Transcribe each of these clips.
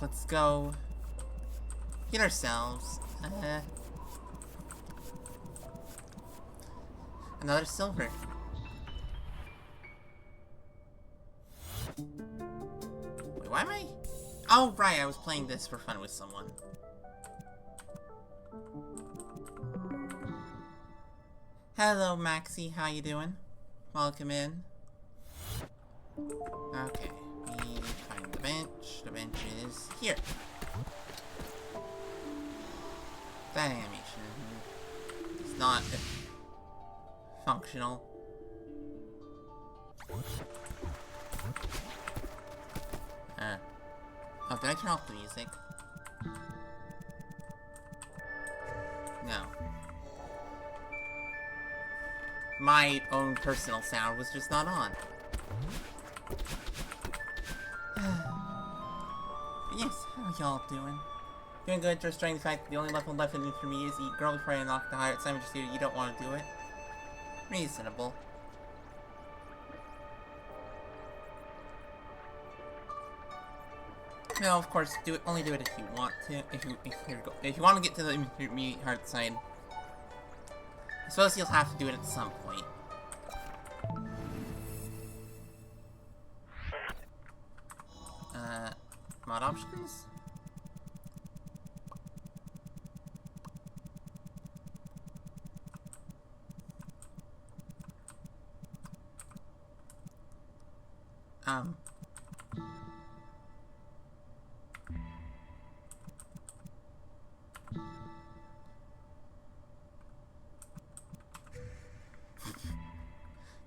let's go get ourselves another silver. Wait, why am I? Oh, right, I was playing this for fun with someone. Hello, Maxie, how you doing? Welcome in. Okay, we need to find the bench. The bench is here. That animation is not functional. Oh, did I turn off the music? No. My own personal sound was just not on. Yes, how y'all doing? Doing good, just trying to find the only level left in for me is eat girl before I unlock the higher assignment. Just you don't want to do it. Reasonable. No, of course, only do it if you want to. If you want to get to the intermediate hard side, I suppose you'll have to do it at some point. Mod options?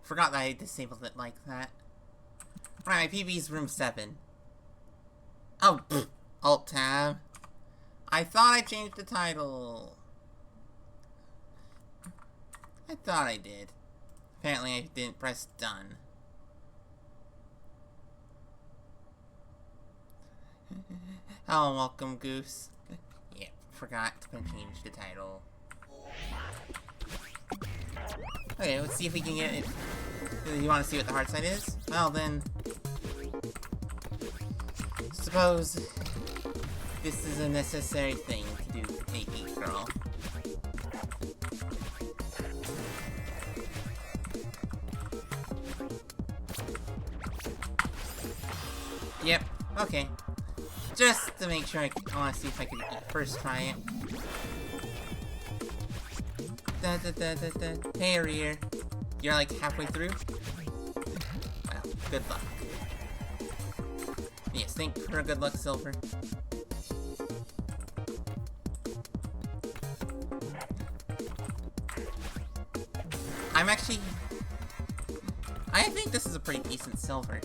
Forgot that I disabled it like that. Right, my PB's room 7. Oh, pfft. Alt-tab. I thought I changed the title. I thought I did. Apparently I didn't press done. Oh, welcome, Goose. Yeah, forgot to change the title. Okay, let's see if we can get it. You want to see what the hard side is? Well, then... suppose this is a necessary thing to do, Eat Girl. Yep, okay. Just to make sure, I want to see if I can first try it. Hey, Arier. You're like halfway through? Well, good luck. Yes, thank you for good luck, Silver. I think this is a pretty decent silver.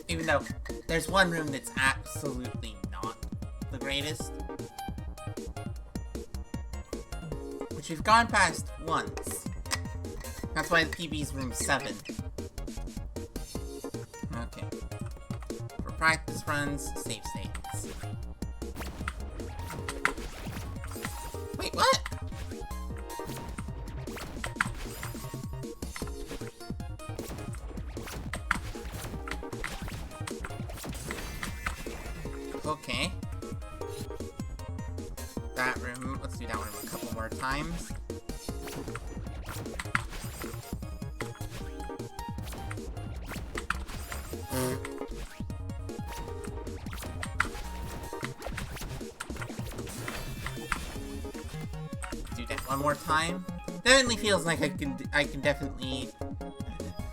Even though there's one room that's absolutely not the greatest. Which we've gone past once. That's why the PB's room 7. Okay. For practice runs, save states. Wait, what? Okay. That room, let's do that room a couple more times. Do that one more time. Definitely feels like I can definitely...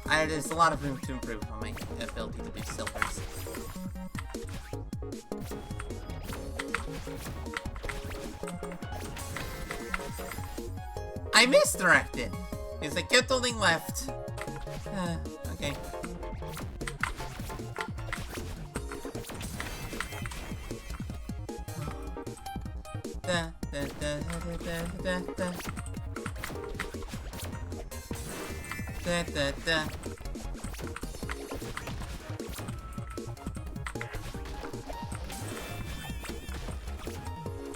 there's a lot of room to improve on my ability to do silvers. I misdirected! Because I kept holding left. Okay.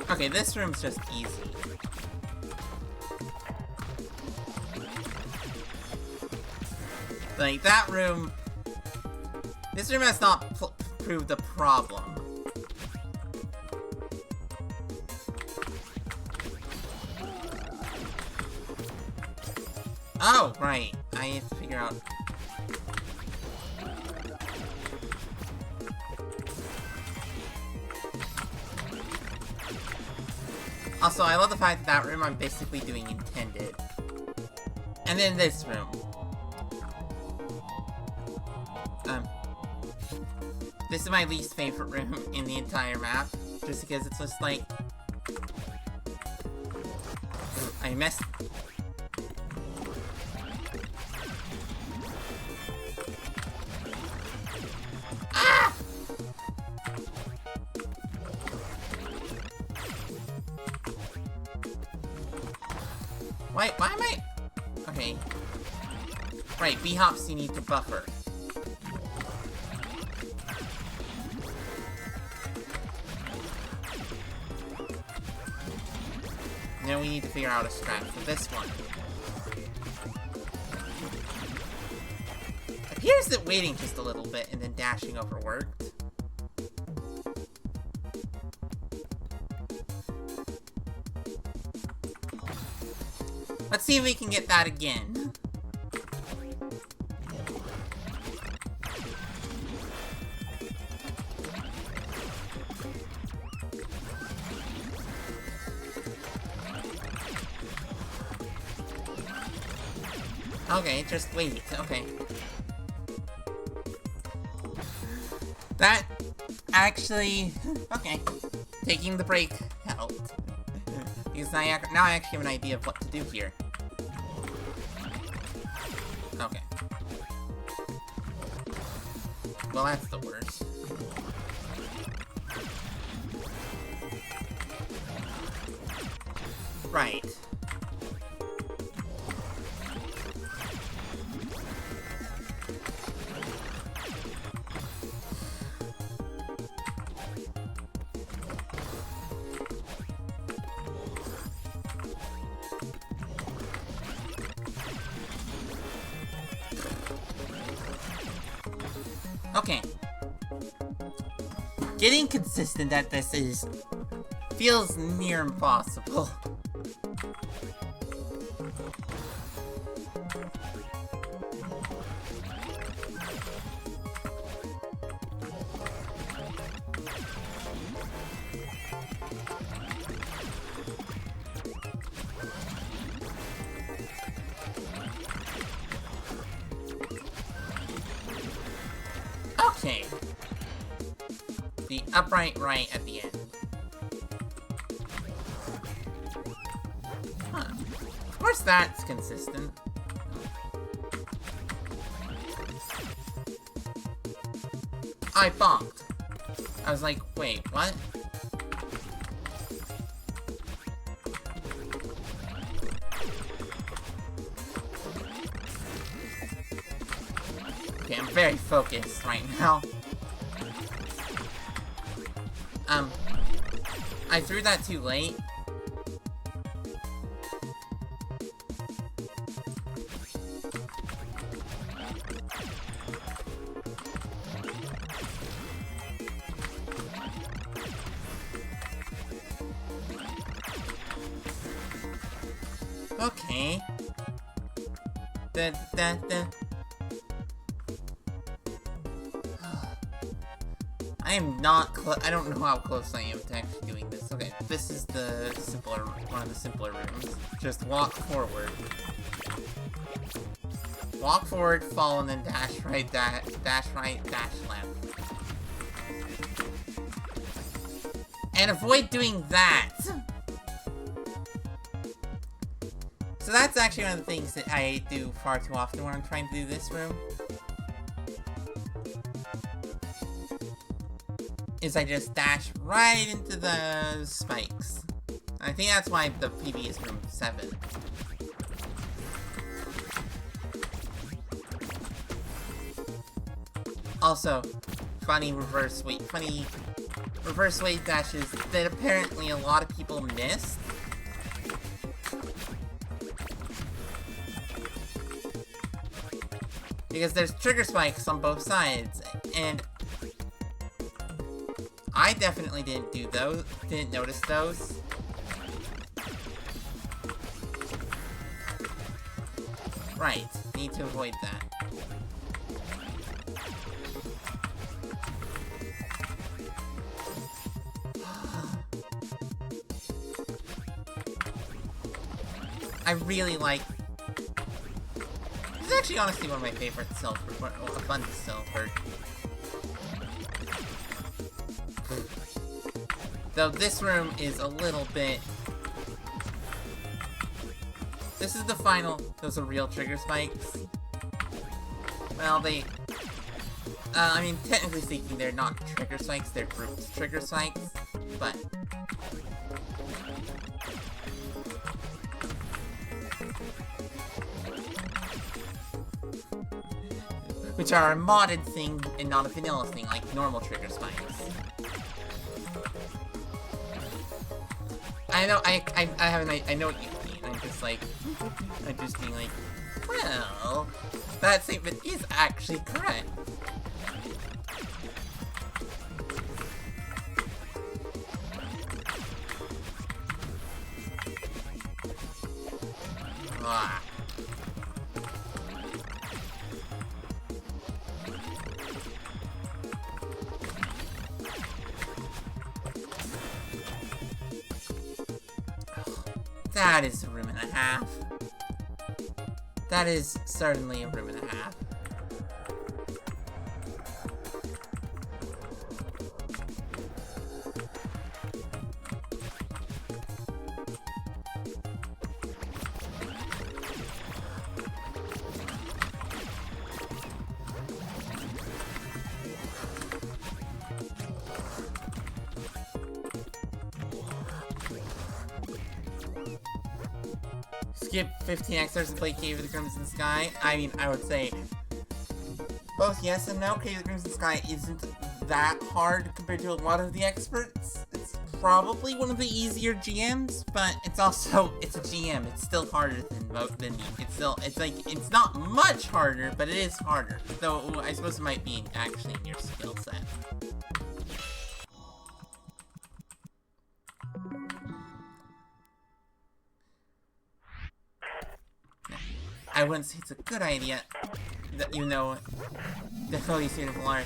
Okay, this room's just easy. Like, that room... This room has not proved a problem. Oh, right. I need to figure out... Also, I love the fact that room I'm basically doing intended. And then this room. This is my least favorite room in the entire map. Just because it's just like... I messed... Ah! Why am I... Okay. Right, B-hops you need to buffer. Now we need to figure out a strat for this one. Appears that waiting just a little bit and then dashing over worked. Let's see if we can get that again. Okay, just wait. Okay. That actually... Okay. Taking the break helped. Because now I actually have an idea of what to do here. Okay. Well, that's the worst. Right. Okay. Getting consistent at this feels near impossible. Okay. The upright right at the end. Huh. Of course that's consistent. I bonked. I was like, wait, what? Okay, I'm very focused right now. I threw that too late. Okay. I am not I don't know how close I am to actually doing this. Okay, this is the one of the simpler rooms. Just walk forward. Walk forward, fall, and then dash right, dash right, dash left. And avoid doing that! So that's actually one of the things that I do far too often when I'm trying to do this room. Is I just dash right into the spikes. I think that's why the PB is room 7. Also, funny reverse weight dashes that apparently a lot of people missed. Because there's trigger spikes on both sides, and I definitely didn't notice those. Right, need to avoid that. I really like... This is actually honestly one of my favorite fun silver. Though this room is a little bit... This is the final... Those are real trigger spikes. Well, they... I mean, technically speaking, they're not trigger spikes, they're grouped trigger spikes. But... which are a modded thing and not a vanilla thing, like normal trigger spikes. I know, I know what you mean. I'm just being like, well, that statement is actually correct. Ah. That is a room and a half. That is certainly a room and a half. Skip 15 extras and play Cave of the Crimson Sky. I mean, I would say both yes and no. Cave of the Crimson Sky isn't that hard compared to a lot of the experts. It's probably one of the easier GMs, but it's also, it's a GM. It's still harder than me. It's not much harder, but it is harder. Though, I suppose it might be actually in your skill set. I wouldn't say it's a good idea that you know the Holy Suitable Art.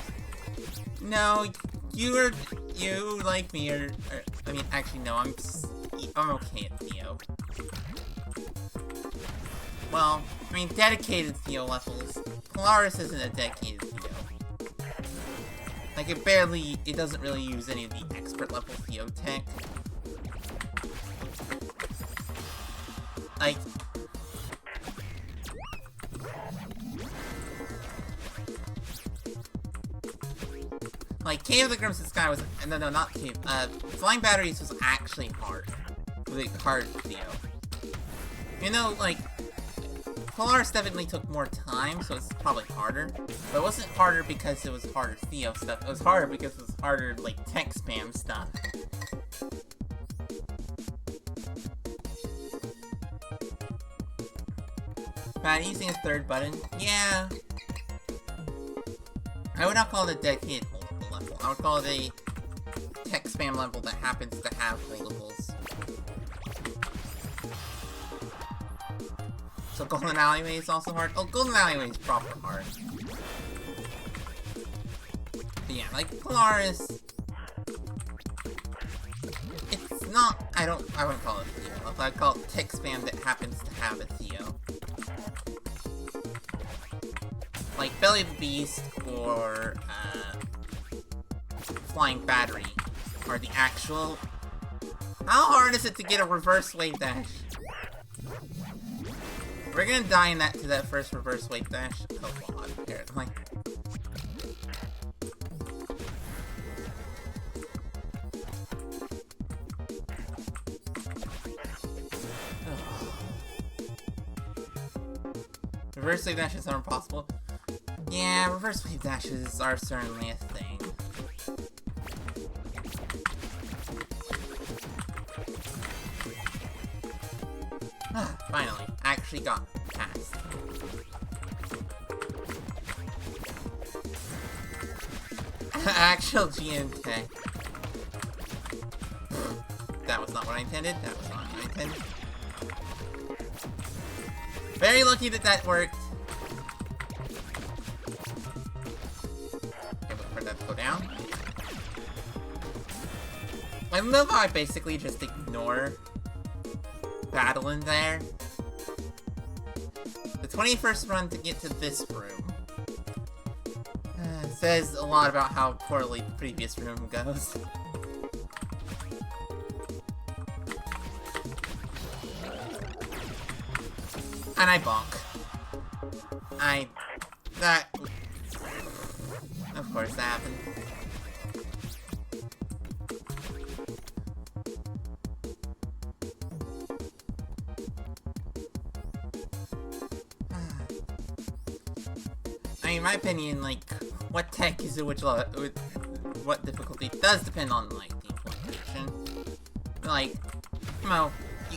No, you like me I mean, actually no, I'm okay at Theo. Well, I mean, dedicated Theo levels. Polaris isn't a dedicated Theo. Like, it doesn't really use any of the expert level Theo tech. Like, Cave of the Crimson Sky was... No, not Cave. Flying Batteries was actually hard. Really hard Theo. You know, like... Polaris definitely took more time, so it's probably harder. But it wasn't harder because it was harder Theo stuff. It was harder because it was harder, like, tech spam stuff. Bad using a third button? Yeah. I would not call it a dedicated multiple level. I would call it a tech spam level that happens to have multiples. So Golden Alleyway is also hard? Oh, Golden Alleyway is proper hard. But yeah, like Polaris... It's not... I wouldn't call it Theo. I'd call it tech spam that happens to have a Theo. Like Belly of the Beast or Flying Battery are the actual... How hard is it to get a reverse wave dash? We're gonna die in to that first reverse wave dash a lot, apparently. Reverse wave dashes are impossible. Yeah, reverse wave dashes are certainly a thing. Finally, actually got past. Actual GM tech. That was not what I intended. That was not what I intended. Very lucky that that worked. Okay, wait for that to go down. I love how I basically just ignore battle in there. The 21st run to get to this room says a lot about how poorly the previous room goes. And I bonk. Of course that happened. I mean, in my opinion, like, what tech is it, what difficulty does depend on, like, the implementation. Like, you know,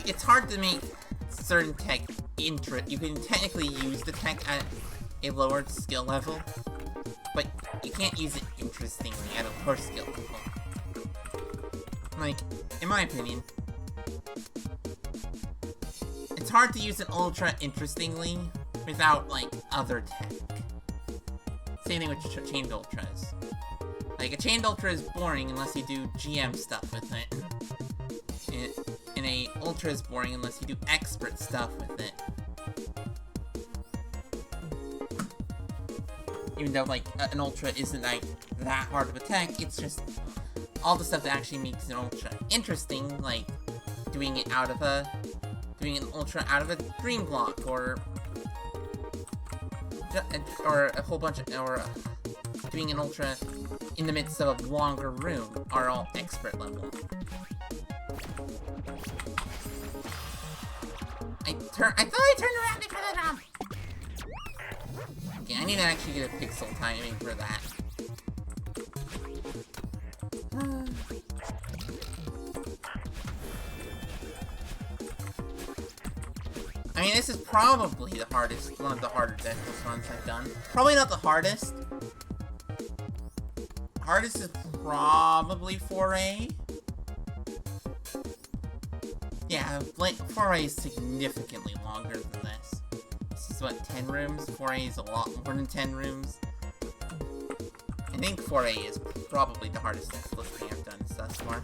it's hard to make certain tech you can technically use the tech at a lower skill level, but you can't use it interestingly at a lower skill level. Like, in my opinion, it's hard to use an ultra interestingly without, like, other tech. Same thing with chained ultras. Like, a chained ultra is boring unless you do GM stuff with it. And a ultra is boring unless you do expert stuff with it. Even though, like, an ultra isn't, like, that hard of a tech, it's just all the stuff that actually makes an ultra interesting, like doing an ultra out of a dream block, or a whole bunch of, doing an ultra in the midst of a longer room, are all expert level. I thought I turned around for the jump! Okay, I need to actually get a pixel timing for that. I mean, this is probably the hardest, one of the harder Deathless runs I've done. Probably not the hardest. Hardest is probably 4A. Yeah, 4A is significantly longer than this. This is what, 10 rooms? 4A is a lot more than 10 rooms. I think 4A is probably the hardest Deathless thing I've done thus far.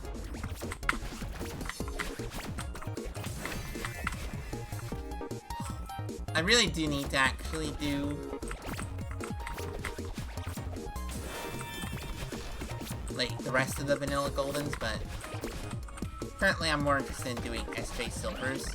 I really do need to actually do like the rest of the vanilla goldens, but currently I'm more interested in doing SJ silvers.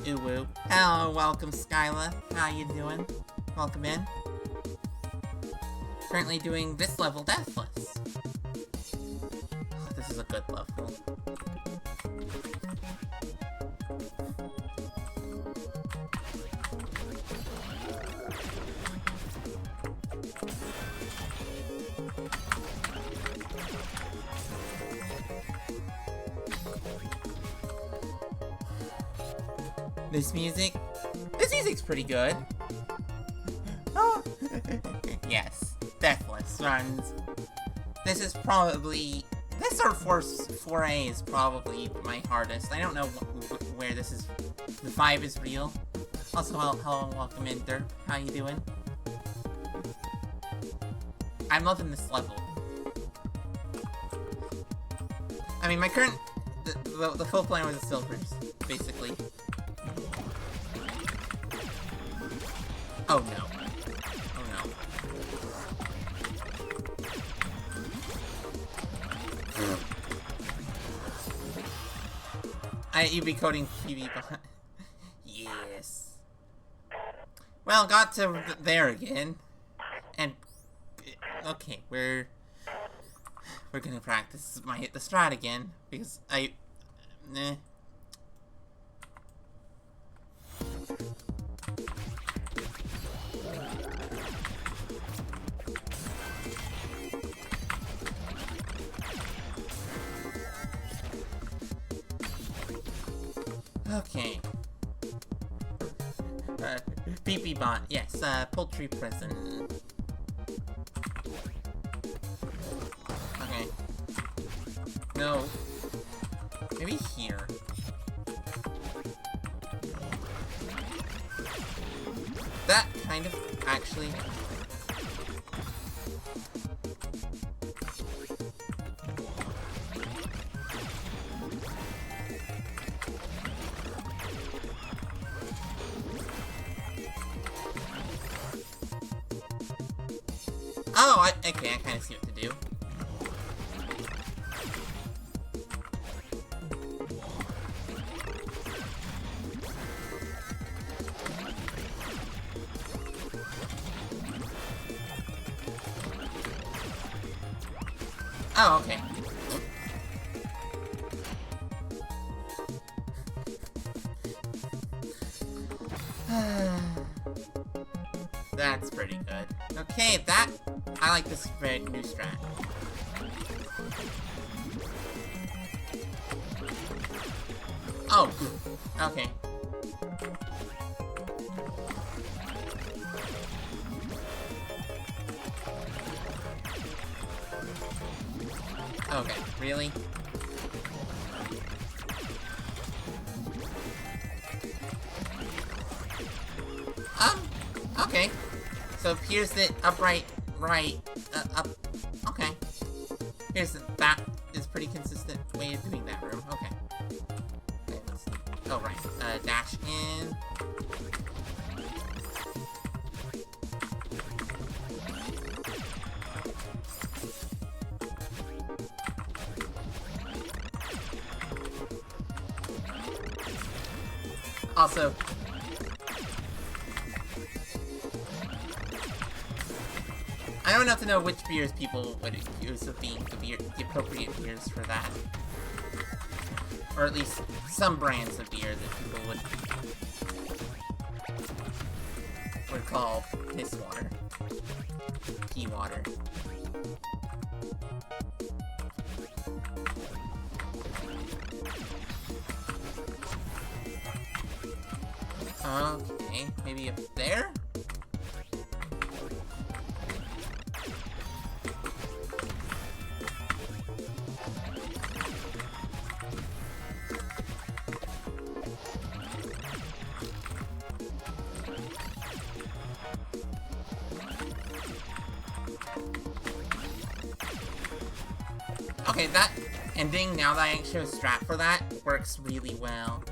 Ooh woo. Hello, welcome Skyla. How you doing? Welcome in. Currently doing this level Deathless. Oh, this is a good level. This music's pretty good. Oh. Yes, Deathless runs. This is probably, this or 4A is probably my hardest. I don't know where this is. The 5 is real. Also, hello and welcome in, Derp. How you doing? I'm loving this level. I mean, my current, the full plan was the silvers, basically. Oh no. You be coding PB behind. Yes. Well, got to there again. And okay, we're gonna practice the strat again because okay. PP bot, yes, poultry prison. No. Maybe here. That kind of actually. Oh, okay, I kind of see what to do. Oh, okay. That's pretty good. Okay, I like this new strat. Oh, okay. Okay, really? Okay. So here's the upright, right, up, okay. That is pretty consistent way of doing that room, okay. Okay, let's see. Oh, right, dash in. Also, I don't have to know which beers people would use of being the appropriate beers for that. Or at least some brands of beer that people would call piss water. Pea water. Okay, maybe up there? Okay, that ending, now that I actually have a strat for that, works really well.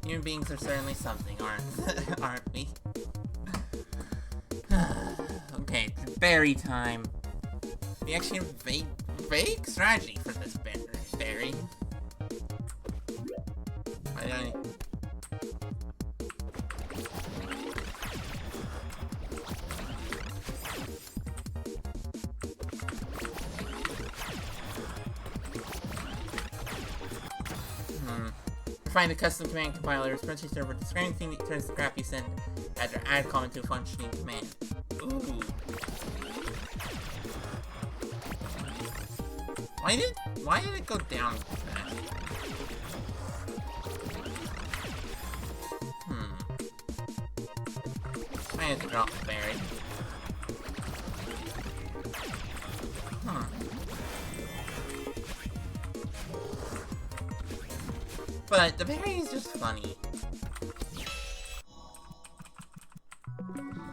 Human beings are certainly something, aren't we? Okay, berry time. We actually have a vague strategy for this berry. Find the custom command compiler, spreadsheet server, describing thing that turns the crap you send after add comment to a functioning command. Ooh. Why did it go down fast? I had to drop the berry. But the berry is just funny.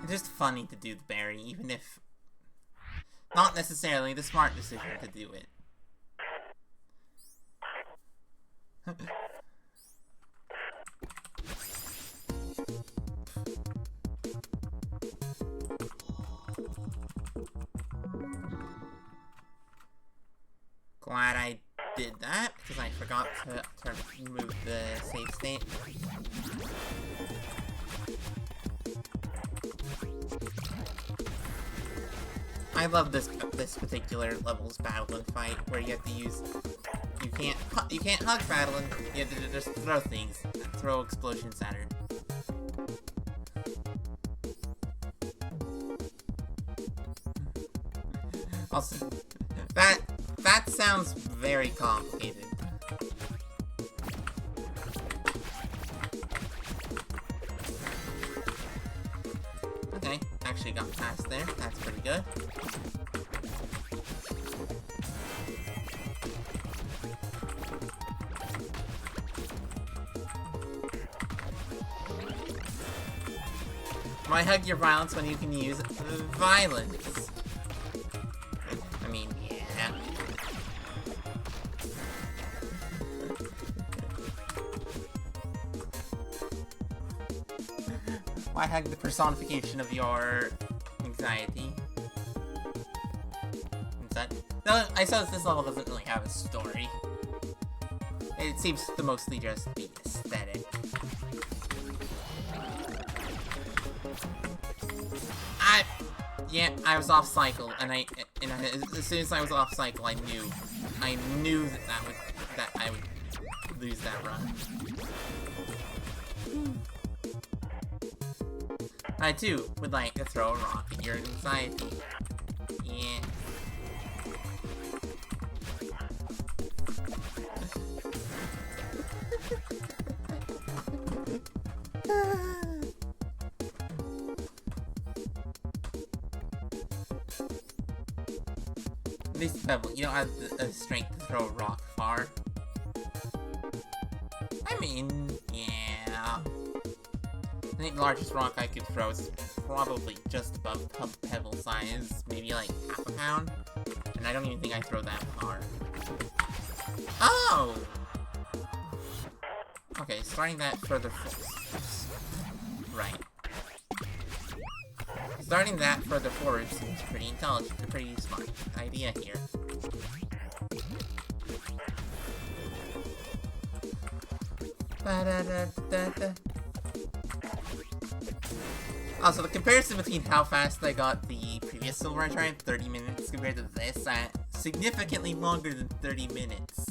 It's just funny to do the berry, even if not necessarily the smart decision to do it. Glad I did that, because I forgot to remove the save state. I love this particular level's battle and fight, where you have to use... You can't hug battle, and you have to just throw things. Throw explosions at her. Also, that sounds very complicated. Okay, actually got past there. That's pretty good. Why hug your violence when you can use violence? I mean, yeah. Why hug the personification of your anxiety? Is that... No, I suppose this level doesn't really have a story. It seems to mostly just be aesthetic. Yeah, I was off cycle, and as soon as I was off cycle, I knew that I would lose that run. I too would like to throw a rock at your anxiety. Yeah. At least Pebble, you don't have the strength to throw a rock far. I mean, yeah. I think the largest rock I could throw is probably just above Pebble size, maybe like half a pound. And I don't even think I throw that far. Oh! Okay, starting that further right. Starting that further forward seems pretty intelligent, a pretty smart idea here. Also, the comparison between how fast I got the previous Silver Run Giant, 30 minutes, compared to this at significantly longer than 30 minutes.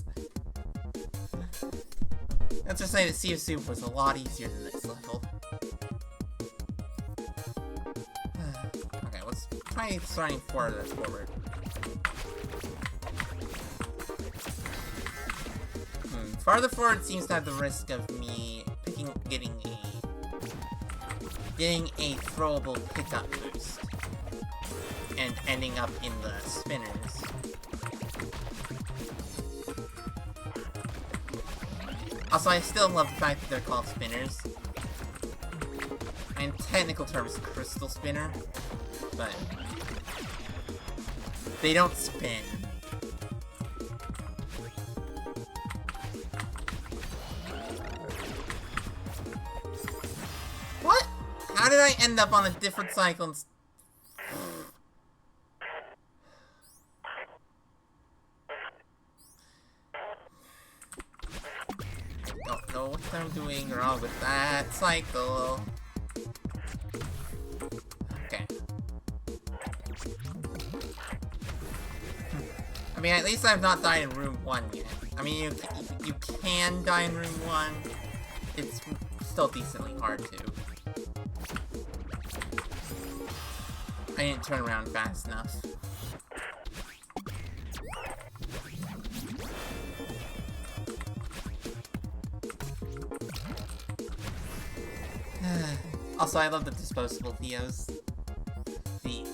Let's just say that Sea of Soup was a lot easier than this level. Okay, let's try starting further forward. Farther forward seems to have the risk of me getting a throwable pickup boost and ending up in the spinners. Also, I still love the fact that they're called spinners. In technical terms, crystal spinner, but they don't spin. What? How did I end up on a different cycle? Don't know what I'm doing wrong with that cycle. Okay. I mean, at least I've not died in room 1 yet. I mean, you can die in room 1. It's still decently hard to. I didn't turn around fast enough. Also, I love the disposable Theos. The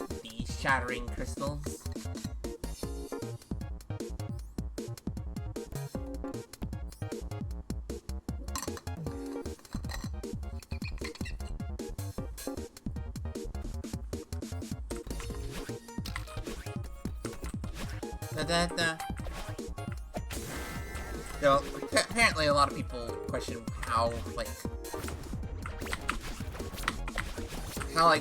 shattering crystals. So, apparently a lot of people question how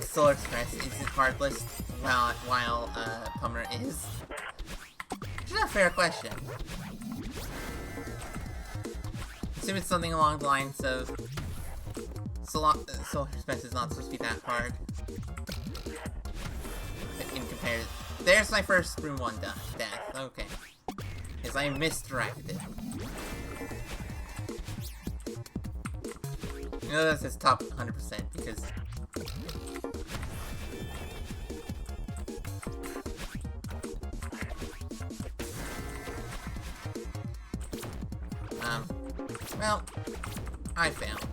Solar Express isn't heartless while Pummer is. Which is a fair question. I assume it's something along the lines of Solar Express is not supposed to be that hard. In comparison. There's my first room 1 death. Okay. Because I misdirected. You know this is top 100% because well, I failed.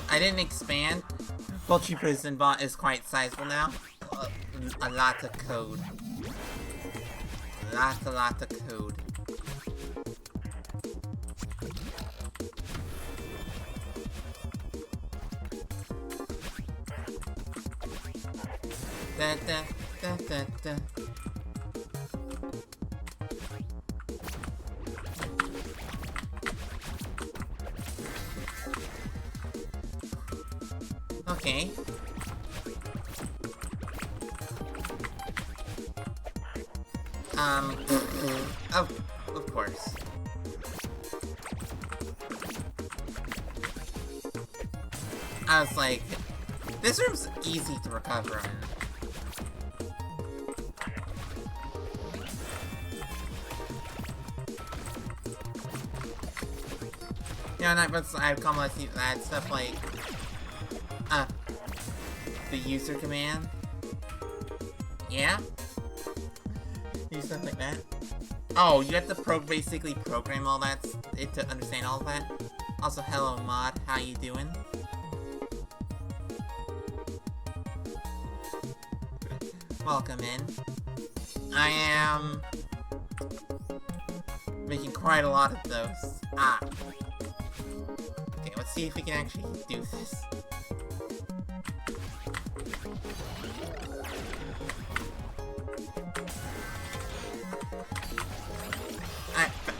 I didn't expand. Poultry Prison Bot is quite sizable now. A lot of code. A lot of code. Da da da da da. Okay. Of course. I was like, this room's easy to recover in. Yeah, not but I've come to see that stuff like the user command. Yeah? Use stuff like that. Oh, you have to basically program all that to understand all of that. Also, hello mod, how you doing? Welcome in. I am making quite a lot of those. Okay, let's see if we can actually do this.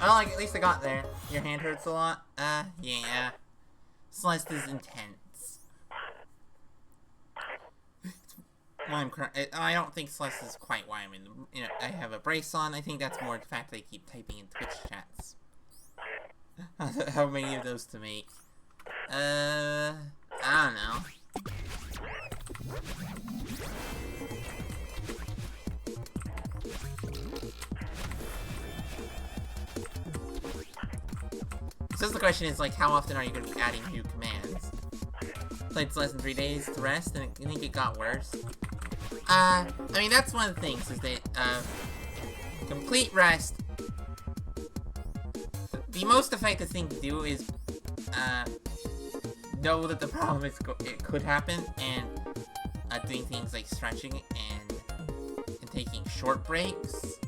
Well, at least I got there. Your hand hurts a lot? Yeah. Celeste is intense. I don't think Celeste is quite why I'm in the, I have a brace on. I think that's more the fact that I keep typing in Twitch chats. How many of those to make? I don't know. So the question is, like, how often are you going to be adding new commands? Played less than 3 days to rest, and I think it got worse. I mean, that's one of the things, is that, complete rest. The most effective thing to do is, know that the problem is, it could happen, and, doing things like stretching and taking short breaks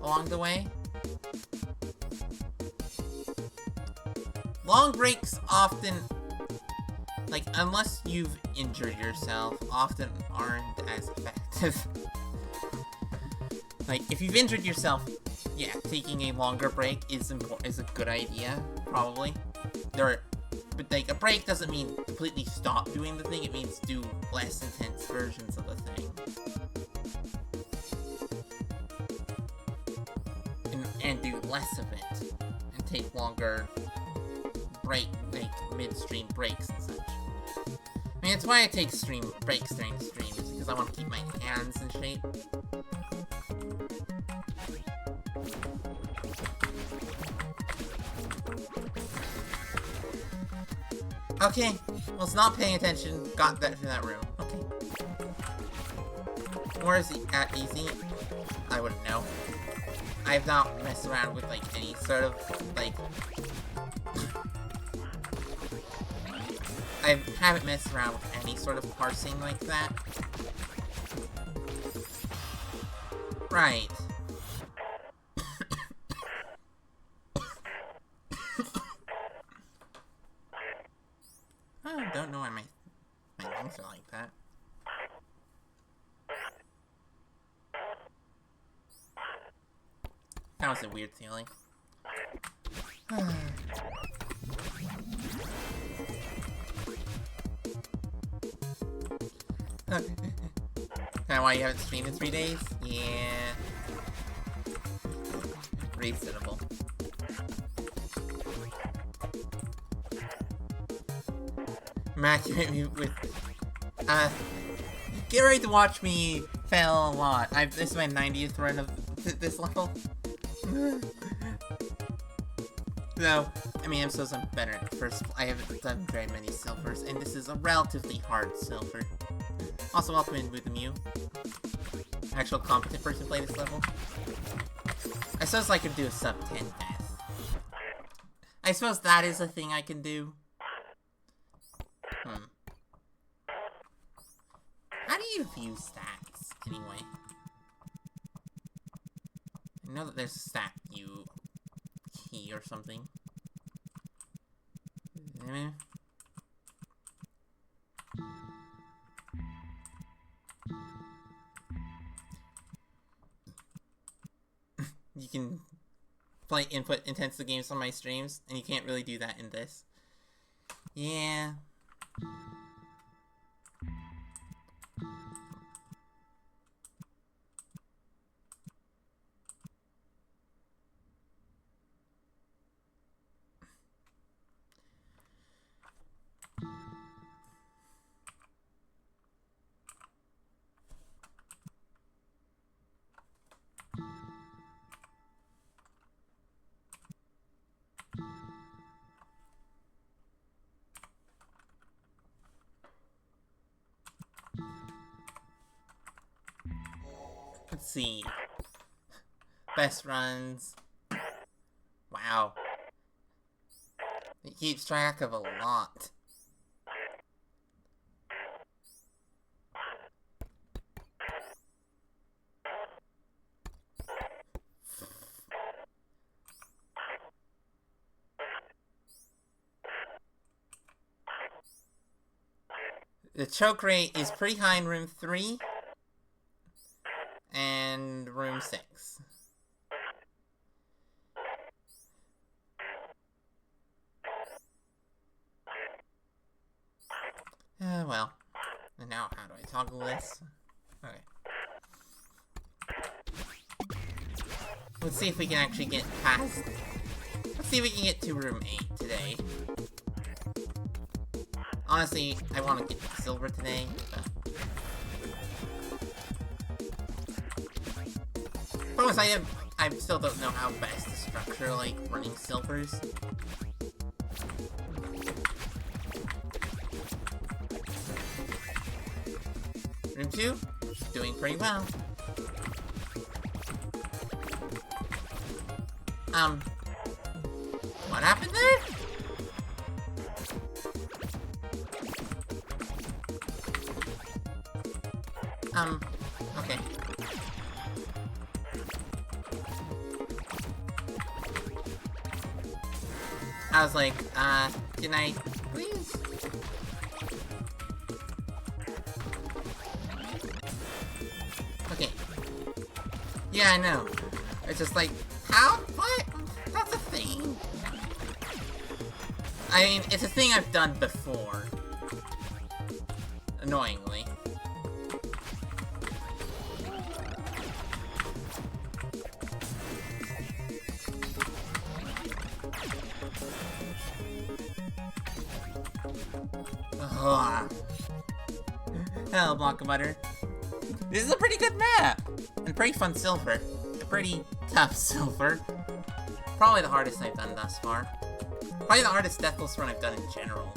along the way. Long breaks often, like, unless you've injured yourself, often aren't as effective. Like, if you've injured yourself, yeah, taking a longer break is a good idea, probably. But, like, a break doesn't mean completely stop doing the thing, it means do less intense versions of the thing. And do less of it. And take longer midstream breaks and such. I mean, it's why I take breaks during the stream, is because I want to keep my hands in shape. Okay, well, it's not paying attention. Got that from that room. Okay. Where is he at easy? I wouldn't know. I've not messed around with, like, any sort of, like... I haven't messed around with any sort of parsing like that. Right. I don't know why my things are like that. That was a weird feeling. Kinda why you haven't streamed in 3 days? Yeah. Reasonable. Matt, you hit me with... Get ready to watch me fail a lot. This is my 90th run of this level. No, I mean, I'm supposed I'm better at first. I haven't done very many silvers, and this is a relatively hard silver. Also, welcome in with Mew. Actual competent person play this level. I suppose I could do a sub 10 death. I suppose that is a thing I can do. you view stats, anyway? I know that there's a stat view key or something. You can play input intensive games on my streams, and you can't really do that in this. Yeah. Let's see. Best runs. Wow. It keeps track of a lot. The choke rate is pretty high in room 3 and room 6. Well. And now, how do I toggle this? Okay. Let's see if we can actually get past... Let's see if we can get to room 8 today. Honestly, I want to get silver today, but... Problem is, I still don't know how best to structure, like, running silvers. Room 2, doing pretty well. What happened there? Okay. I was like, can I please? Okay. Yeah, I know. It's just like, how? What? That's a thing. I mean, it's a thing I've done before. Annoyingly. Hello, block of butter. This is a pretty good map! And pretty fun silver. Pretty tough silver. Probably the hardest I've done thus far. Probably the hardest deathless run I've done in general.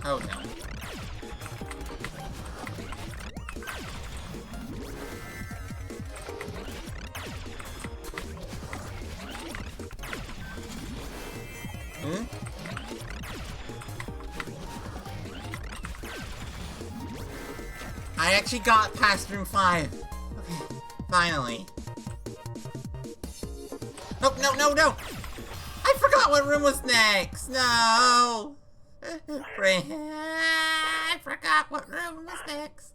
Oh no. I actually got past room 5. Okay, finally. Oh, no, no, no! I forgot what room was next! No! I forgot what room was next.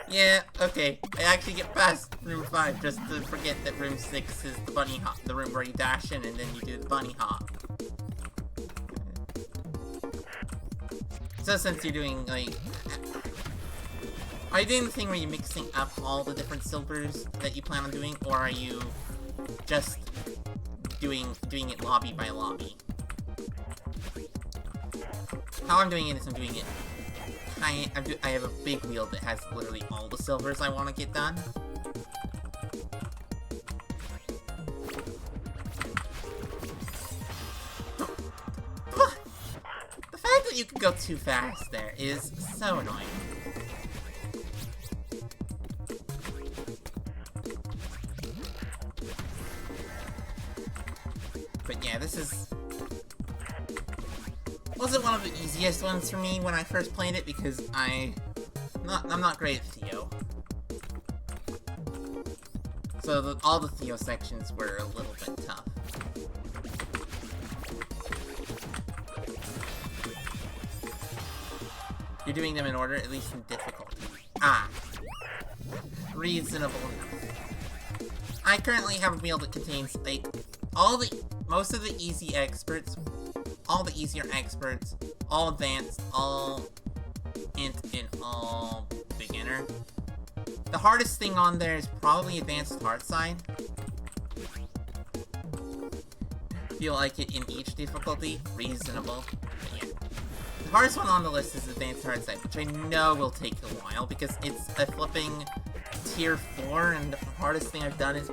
Yeah, okay. I actually get past room 5 just to forget that room 6 is the bunny hop, the room where you dash in and then you do the bunny hop. So since you're doing, like... Are you doing the thing where you're mixing up all the different silvers that you plan on doing, or are you just doing it lobby by lobby? How I'm doing it is I'm doing it... I have a big wheel that has literally all the silvers I want to get done. The fact that you can go too fast there is so annoying. But yeah, this wasn't one of the easiest ones for me when I first played it because I'm not great at Theo. So all the Theo sections were a little bit tough. You're doing them in order, at least in difficulty. Ah. Reasonable enough. I currently have a wheel that contains, like, most of the easy experts, all the easier experts, all advanced, all int, and all beginner. The hardest thing on there is probably advanced hard side. Feel like it in each difficulty, reasonable. But yeah. The hardest one on the list is advanced hard side, which I know will take a while because it's a flipping tier 4, and the hardest thing I've done is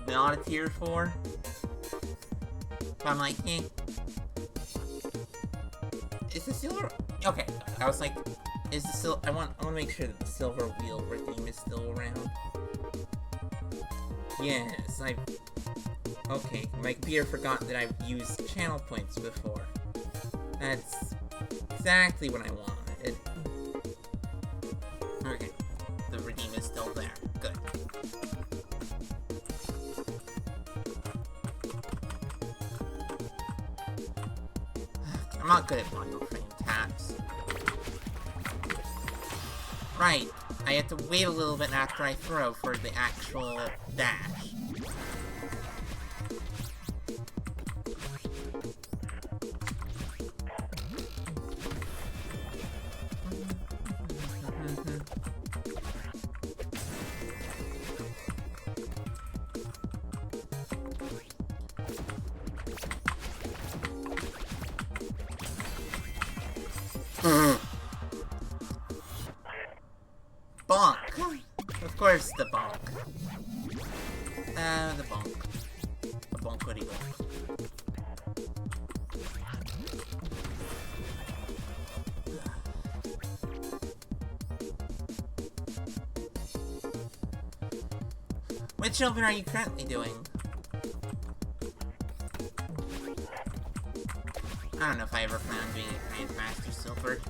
not a tier 4. But I'm like, eh. Is the silver? Okay, I was like, is the silver? I want to make sure that the silver wheel redeem is still around. Yes, okay, my computer forgot that I've used channel points before. That's exactly what I wanted. Okay, the redeem is still there. Good. I'm not good at Mario frame taps. Right, I have to wait a little bit after I throw for the actual dash. Bonk! Of course, the bonk. The bonk. The bonkity bonk. Which open are you currently doing? I don't know if I ever plan on doing a Grandmaster Silver.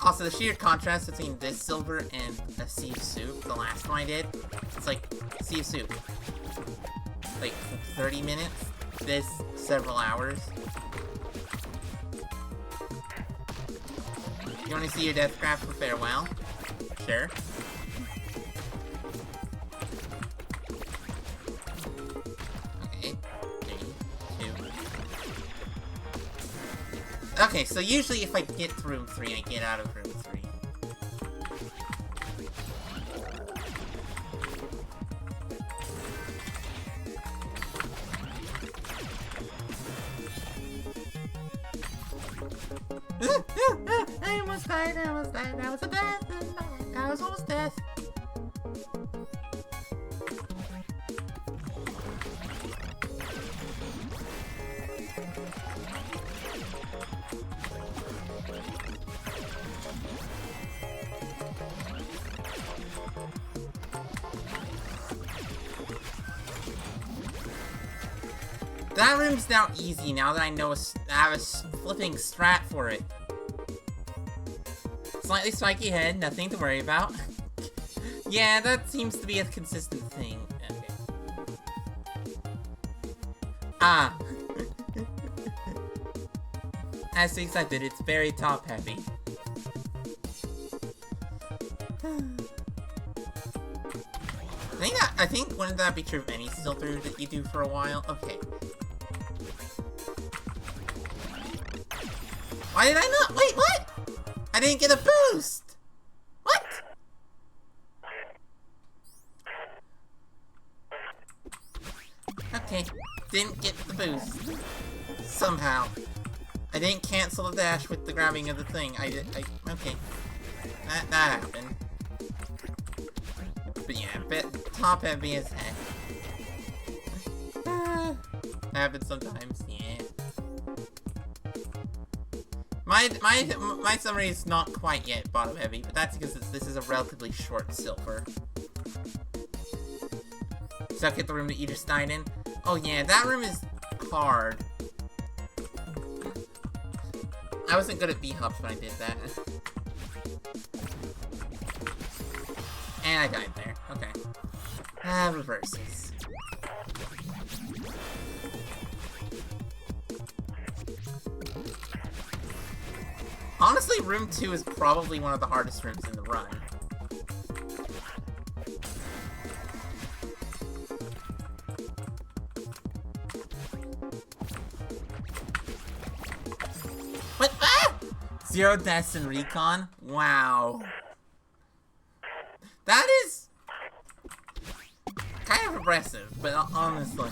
Also, the sheer contrast between this silver and a Sea of Soup, the last one I did, it's like Sea of Soup. Like 30 minutes, this several hours. You want to see your death graph for farewell? Sure. Okay. 3, 2. Okay, so usually if I get to room 3, I get out of room 3. I almost died, that was a death, that was almost death. That room's now easy now that I know I have a flipping strat for it. Slightly spiky head, nothing to worry about. Yeah, that seems to be a consistent thing. Okay. Ah. As expected, it's very top heavy. I think wouldn't that be true of any silver that you do for a while? Okay. Why did I not? Wait, what? I didn't get a boost! What? Okay, didn't get the boost. Somehow. I didn't cancel the dash with the grabbing of the thing. Okay. That happened. But yeah, top heavy as heck. Happens sometimes, yeah. My summary is not quite yet bottom heavy, but that's because this is a relatively short silver. Stuck at the room that you just died in. Oh yeah, that room is hard. I wasn't good at B-hops when I did that. And I died there. Okay. Reverses. Honestly, room 2 is probably one of the hardest rooms in the run. What? Ah! 0 deaths in recon? Wow. That is kind of impressive, but honestly.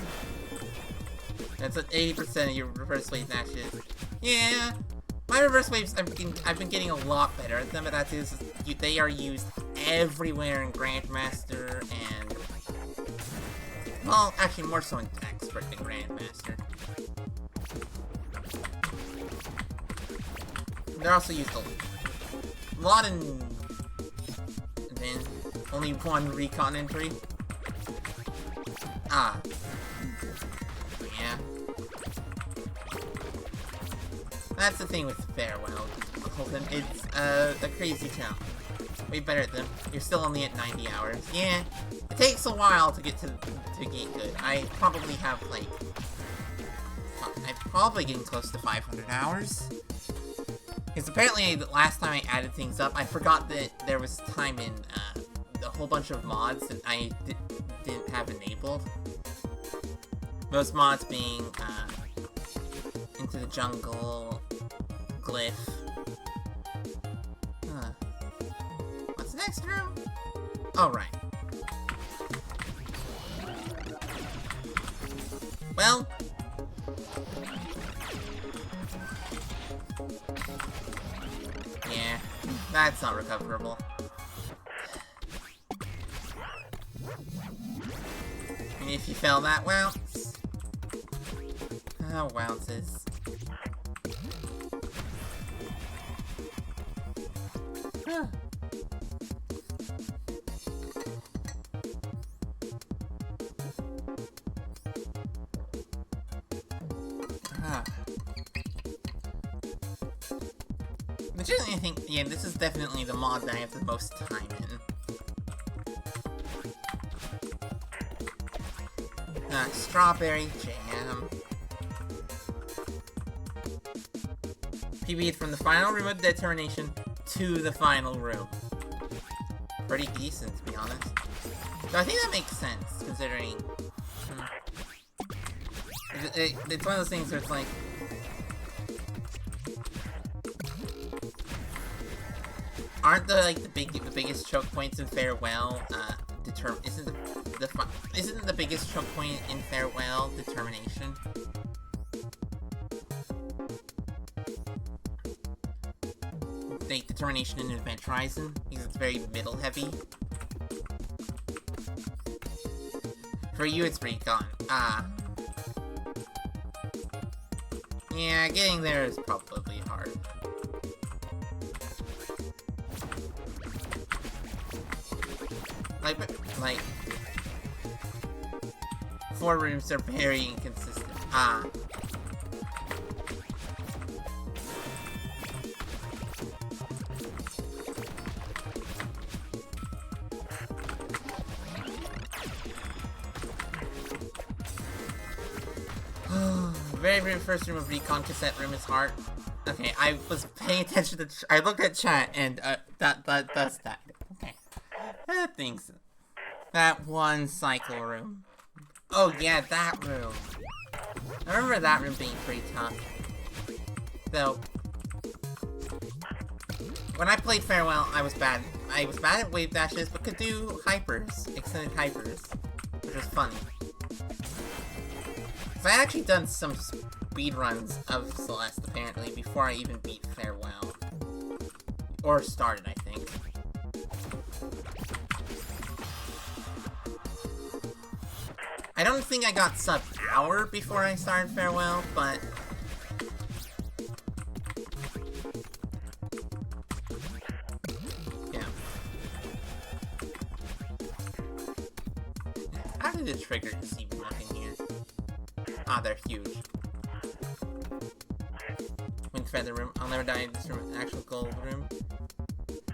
That's at 80% of your reverse wave dashes. Yeah. My reverse waves, I've been getting a lot better at them, but that is, they are used everywhere in Grandmaster and, well, actually more so in Expert than Grandmaster. They're also used a lot in, and then only 1 recon entry. Ah. Yeah. That's the thing with Farewell. It's a crazy town. Way better at them. You're still only at 90 hours. Yeah, it takes a while to get good. I probably have like, I'm probably getting close to 500 hours. Because apparently the last time I added things up, I forgot that there was time in a whole bunch of mods that I didn't have enabled. Most mods being Into the Jungle, Glyph. What's the next room? Oh, right. Well. Yeah, that's not recoverable. And if you fail that, well. Oh, bounces. Huh. Legitimately, I think, yeah, this is definitely the mod that I have the most time in. Strawberry Jam. PB'd from the final room of determination to the final room. Pretty decent, to be honest. So I think that makes sense, considering... It's one of those things where it's like... Aren't the biggest choke points in Farewell, isn't the biggest choke point in Farewell determination? Like, determination in Event Horizon, because it's very middle heavy. For you, it's recon. Yeah, getting there is probably hard. Like, 4 rooms are very inconsistent. Very first room of recon cassette room is hard. Okay, I was paying attention to. I looked at chat and that's that. Okay, that one cycle room. Oh yeah, that room. I remember that room being pretty tough. Though, when I played Farewell, I was bad. I was bad at wave dashes, but could do hypers, extended hypers, which was funny. So I actually done some speed runs of Celeste, apparently, before I even beat Farewell. Or started, I think. I don't think I got sub-hour before I started Farewell, but... triggered to even look in here. Ah, they're huge. Wind feather room. I'll never die in this room. Actual gold room.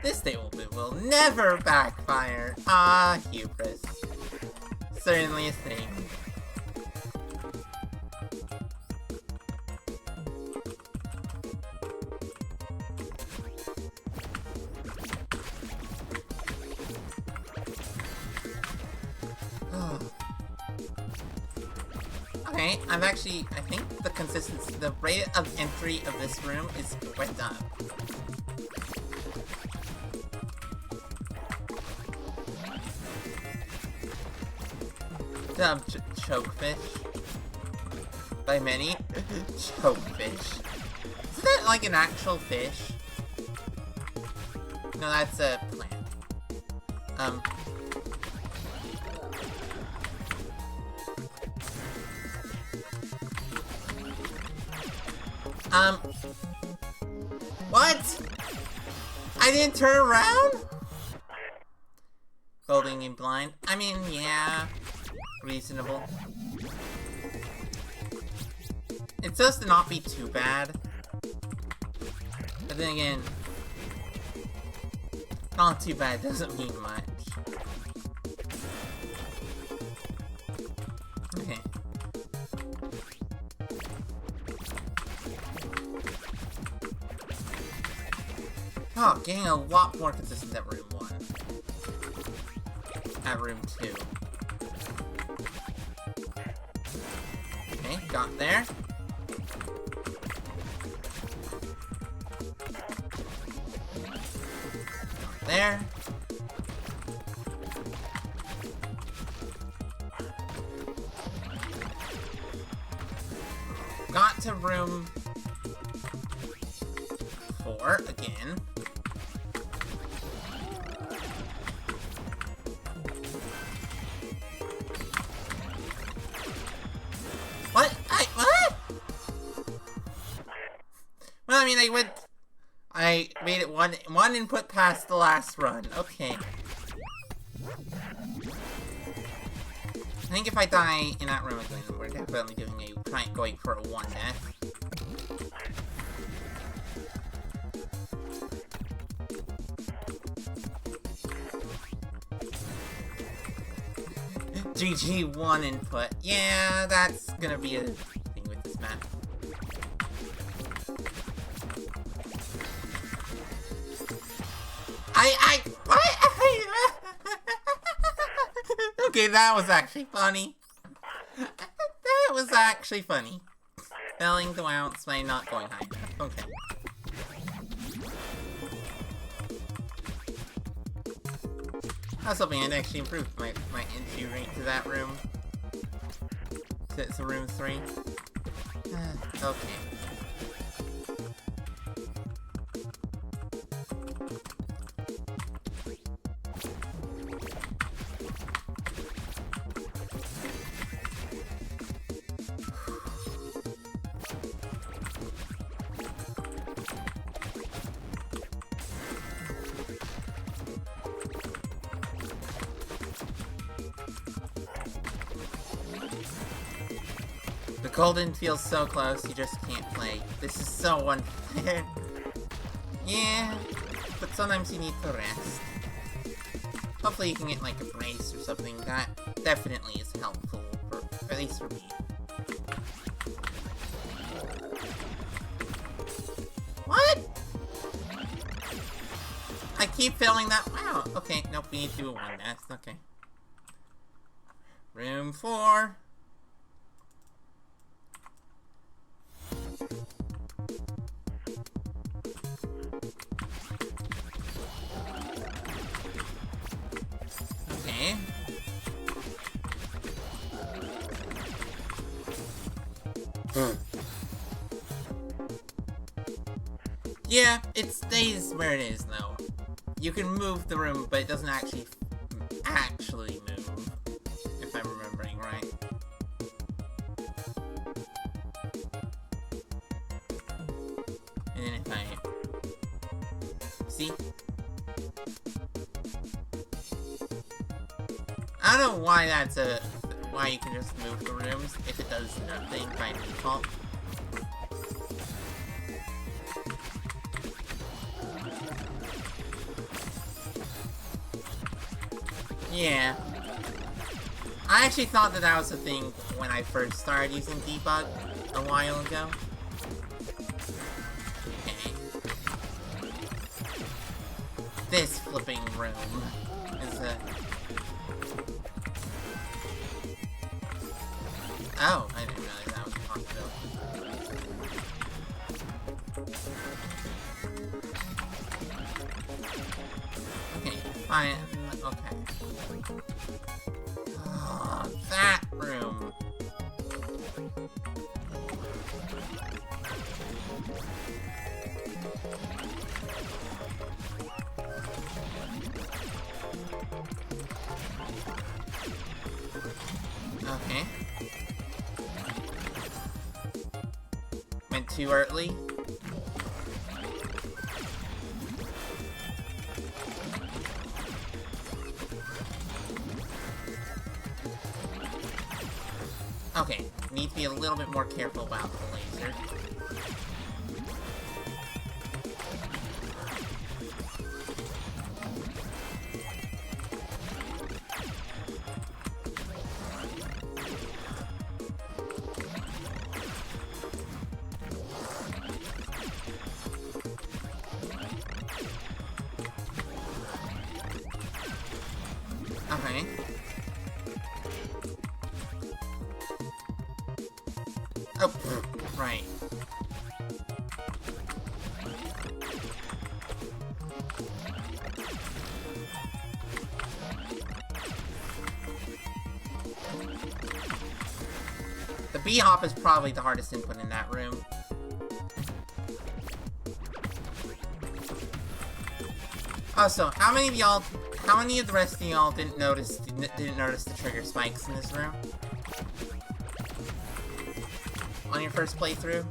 This stable move will never backfire. Ah, hubris. Certainly a thing. Okay, I think the consistency, the rate of entry of this room is went up. Chokefish. By many. Chokefish. Isn't that like an actual fish? No, that's a plant. What? I didn't turn around? Folding in blind? I mean, yeah. Reasonable. It's supposed to not be too bad. But then again, not too bad doesn't mean much. Okay. Oh, getting a lot more consistent at room 1. At room 2. Okay, got there. Got there. Got to room 4 again. What? What? Well, I mean, I made it one input past the last run. Okay. I think if I die in that room again, we're definitely going for a 1 death. GG 1 input. Yeah, that's gonna be a thing with this map. What? Okay, that was actually funny. That was actually funny. Failing to ounce by not going high enough. Okay. I was hoping I'd actually improve my entry rate to that room. To room 3. Okay. The golden feels so close, you just can't play. This is so unfair. Yeah, but sometimes you need to rest. Hopefully you can get like a brace or something. That definitely is helpful, at least for me. What? I keep failing that. Wow, okay, nope, we need to do a 1 death. Okay. Room 4. Okay. Yeah, it stays where it is though. You can move the room, but it doesn't actually move, if I'm remembering right. And then if I... See? I don't know why that's why you can just move the rooms if it does nothing by default. Yeah. I actually thought that that was a thing when I first started using debug a while ago. Okay. This flipping room is a... Oh, I didn't realize that was a possibility. Okay, fine. Okay. Oh, that room. Okay. Went too early. Okay, need to be a little bit more careful about the laser. Okay. Oh, right. The B-hop is probably the hardest input in that room. Also, how many of the rest of y'all didn't notice the trigger spikes in this room? On your first playthrough?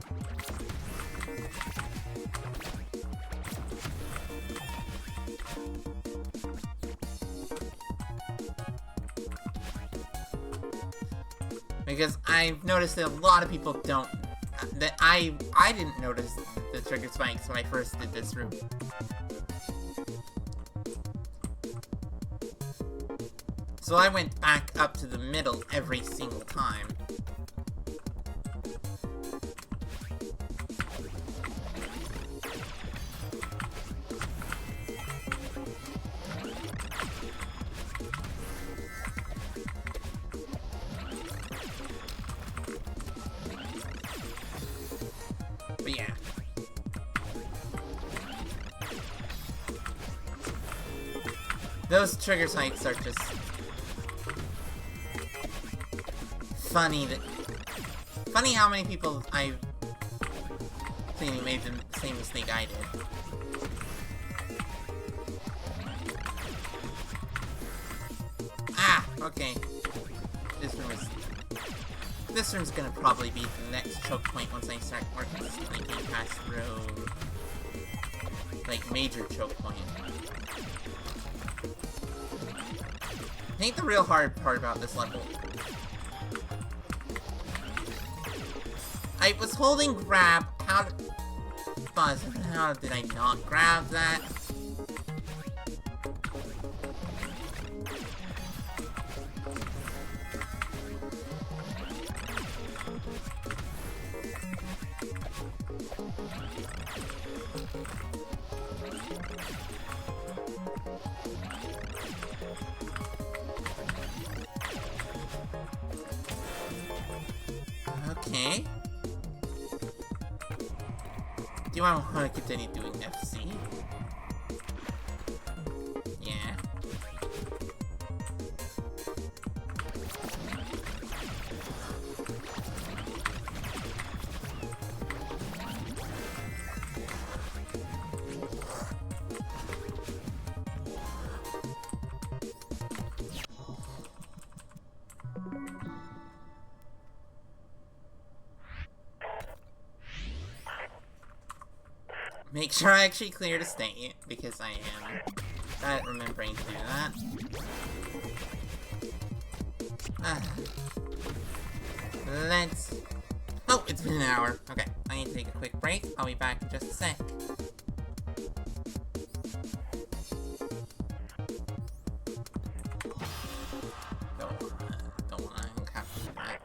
Because I've noticed that a lot of people don't... That I didn't notice the trigger spikes when I first did this room. So I went back up to the middle every single time. But yeah. Those trigger spikes are just... funny how many people I've seen who made the same mistake I did. Ah, okay. This room's gonna probably be the next choke point once I start more consistently getting past through, like, major choke point. I think the real hard part about this level, I was holding grab, how did I not grab that? Okay. Do I want to continue doing FC? Yeah. Make sure I actually clear the state, because I am bad at remembering to do that. Let's... Oh, it's been an hour. Okay, I need to take a quick break. I'll be back in just a sec. Don't want to capture that.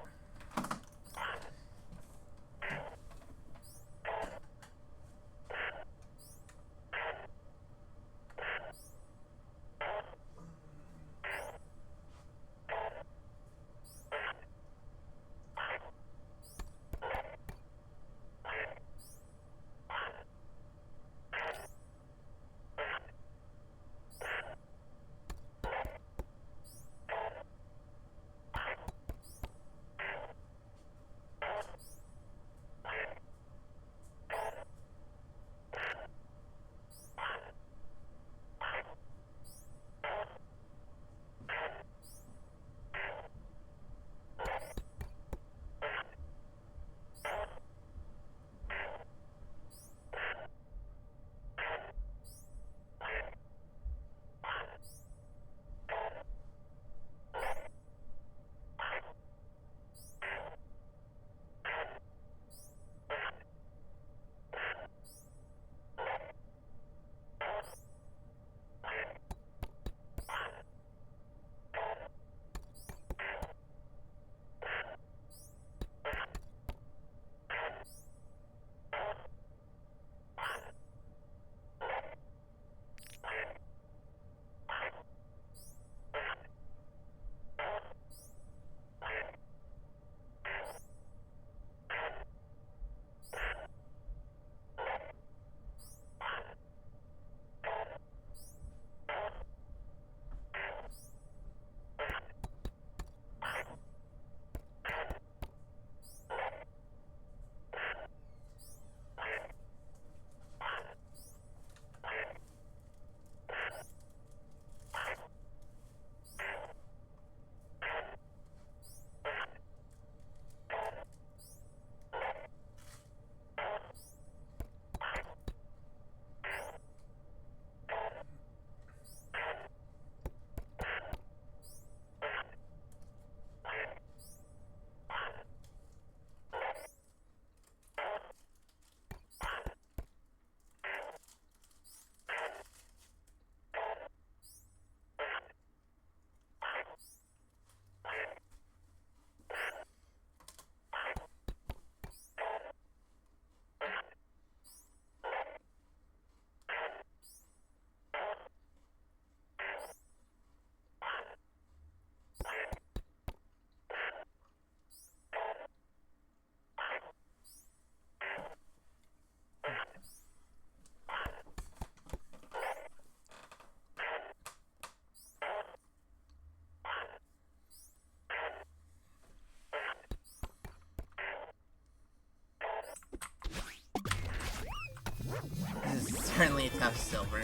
This is certainly a tough silver.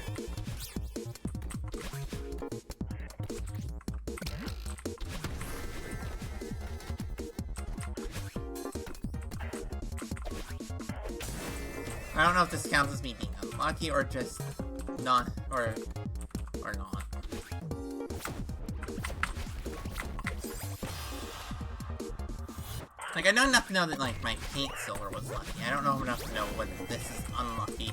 I don't know if this counts as me being unlucky or just not, or not. Like, I know enough to know that, like, my paint silver was lucky. I don't know enough to know whether this is unlucky.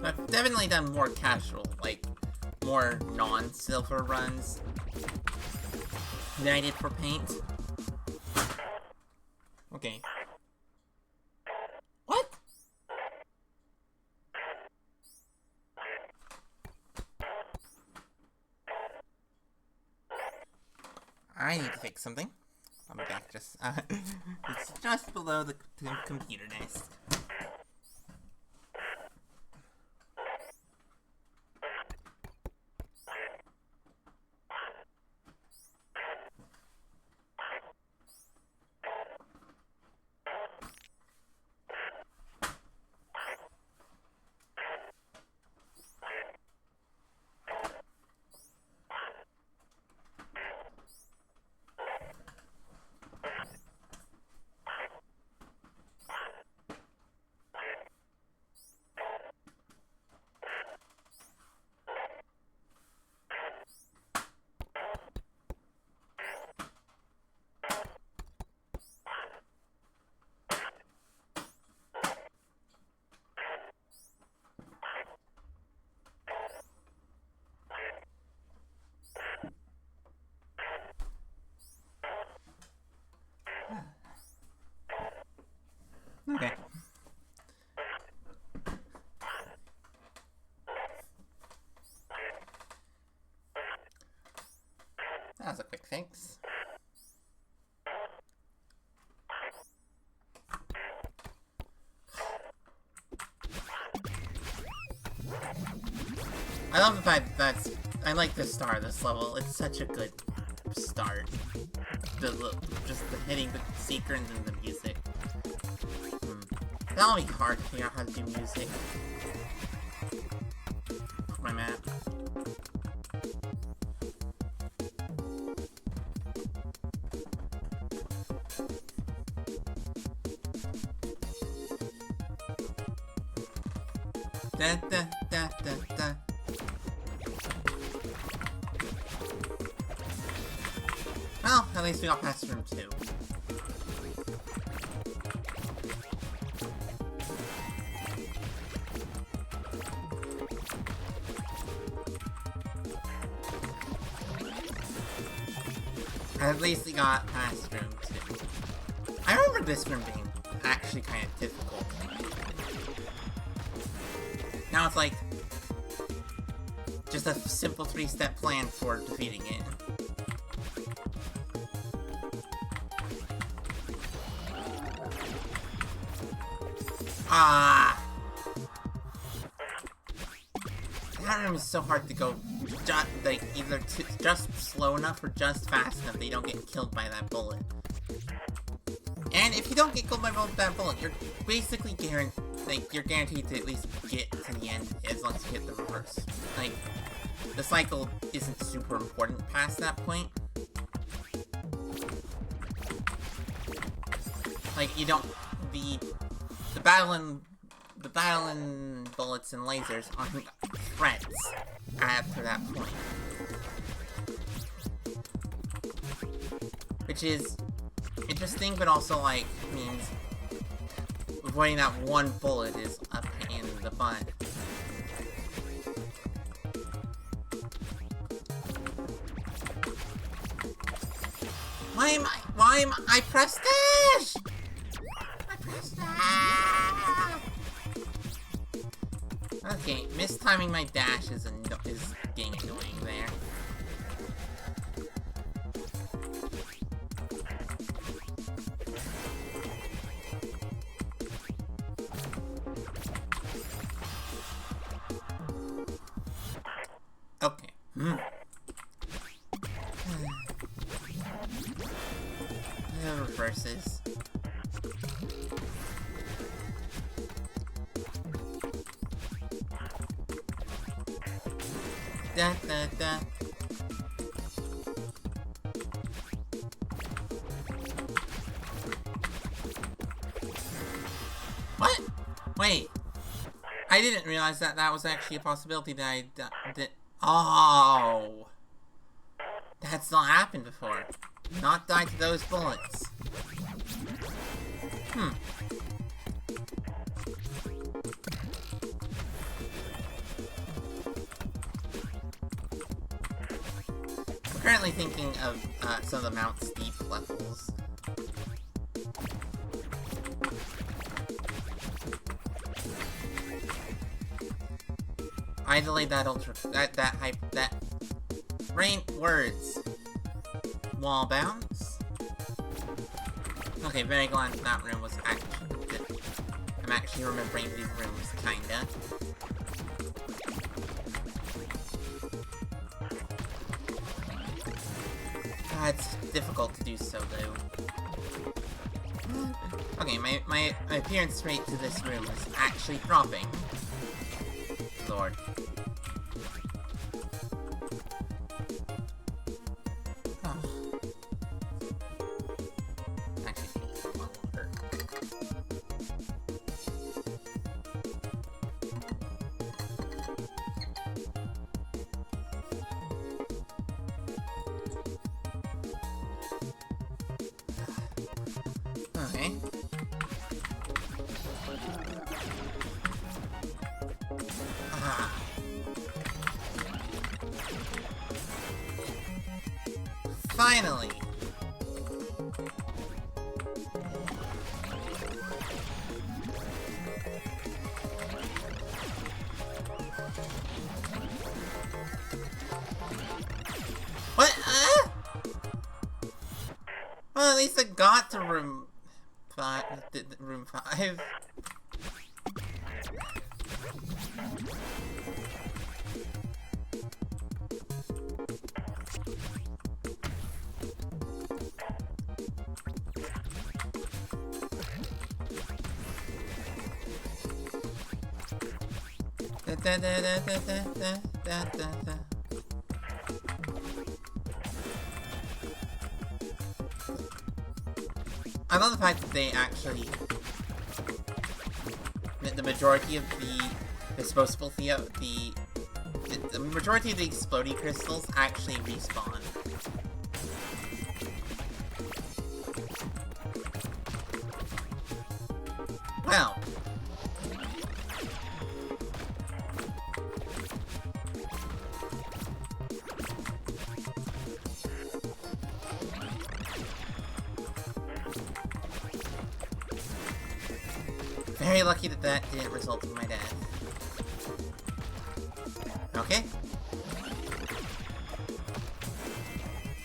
I've definitely done more casual, like, more non-silver runs than I did for paint. Okay. What? I need to fix something. I'm back, just, it's just below the computer desk. Okay. That was a quick fix. I love the fact that I like the start of this level. It's such a good start. Just the hitting the sequence and the music. That'll be hard to figure out how to do music. My map. Da da da da da. Well, at least we got past room 2. At least we got past room 2. I remember this room being actually kind of difficult. Now it's like just a simple 3-step plan for defeating it. Ah! That room is so hard to go, like, either just slow enough or just fast enough that you don't get killed by that bullet. And if you don't get killed by that bullet, you're basically guaranteed, like, you're guaranteed to at least get to the end as long as you hit the reverse. Like, the cycle isn't super important past that point. Like, you don't, the battling bullets and lasers aren't threats after that point. Which is interesting, but also, like, means avoiding that one bullet is a pain in the butt. Why am I pressed dash? I pressed dash! Okay, mistiming my dash is getting annoying there. Okay. Reverses. Da da da. What? Wait. I didn't realize that was actually a possibility that I did. Oh. That's not happened before. Not died to those bullets. I'm currently thinking of some of the Mount Steep levels. I delayed that that rain words. Wall bounce. Okay, very glad that room was actually good. I'm actually remembering these rooms, kinda. It's difficult to do so, though. Okay, my appearance rate to this room is actually dropping. Lord. Okay. Finally! Well, at least I got to room 5. Room 5. I love the fact that they actually, the majority of the disposable the majority of the exploding crystals actually respawn. Well. Very lucky that that didn't result in my death. Okay.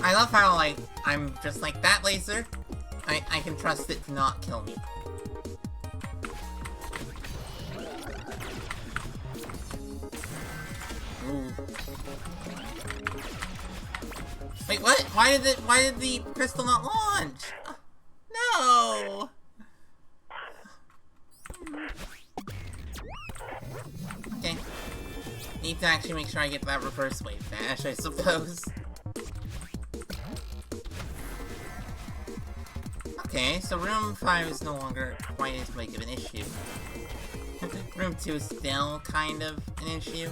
I love how, like, I'm just like, that laser, I can trust it to not kill me. Ooh. Wait, what? Why did the crystal not launch? No! Okay. Need to actually make sure I get that reverse wave dash, I suppose. Okay, so room 5 is no longer quite as big of an issue. Room 2 is still kind of an issue.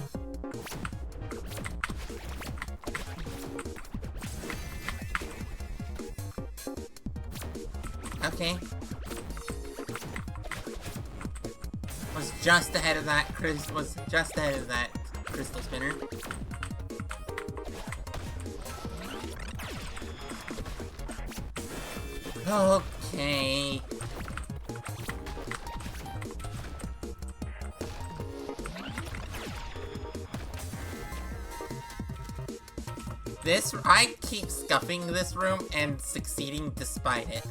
Okay. Was just ahead of that crystal spinner. Okay. I keep scuffing this room and succeeding despite it.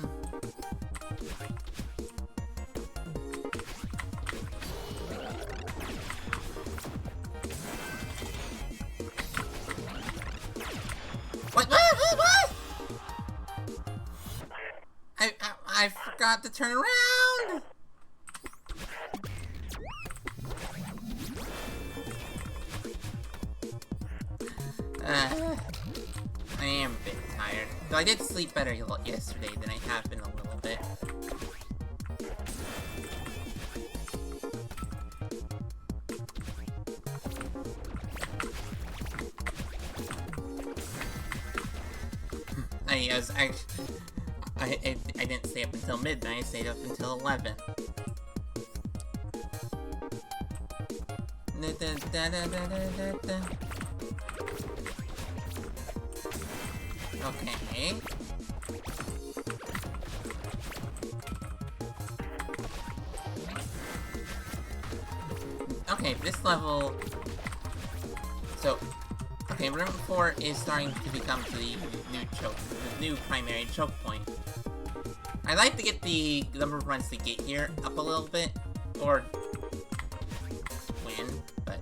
What? I forgot to turn around! I am a bit tired. Though I did sleep better yesterday than I have been a little bit. I didn't stay up until midnight, I stayed up until 11. Okay. Okay, this level... So, okay, room 4 is starting to become the new primary choke point. I'd like to get the number of runs to get here up a little bit, or win, but...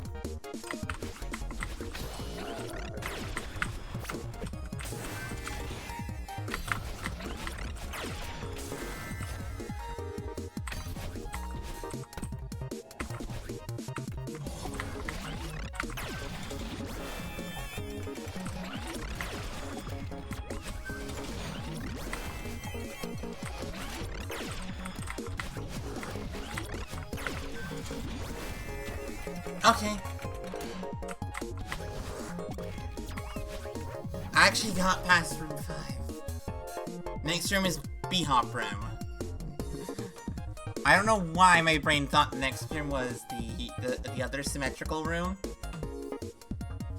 Okay. I actually got past room 5. Next room is B-Hop room. I don't know why my brain thought the next room was the other symmetrical room.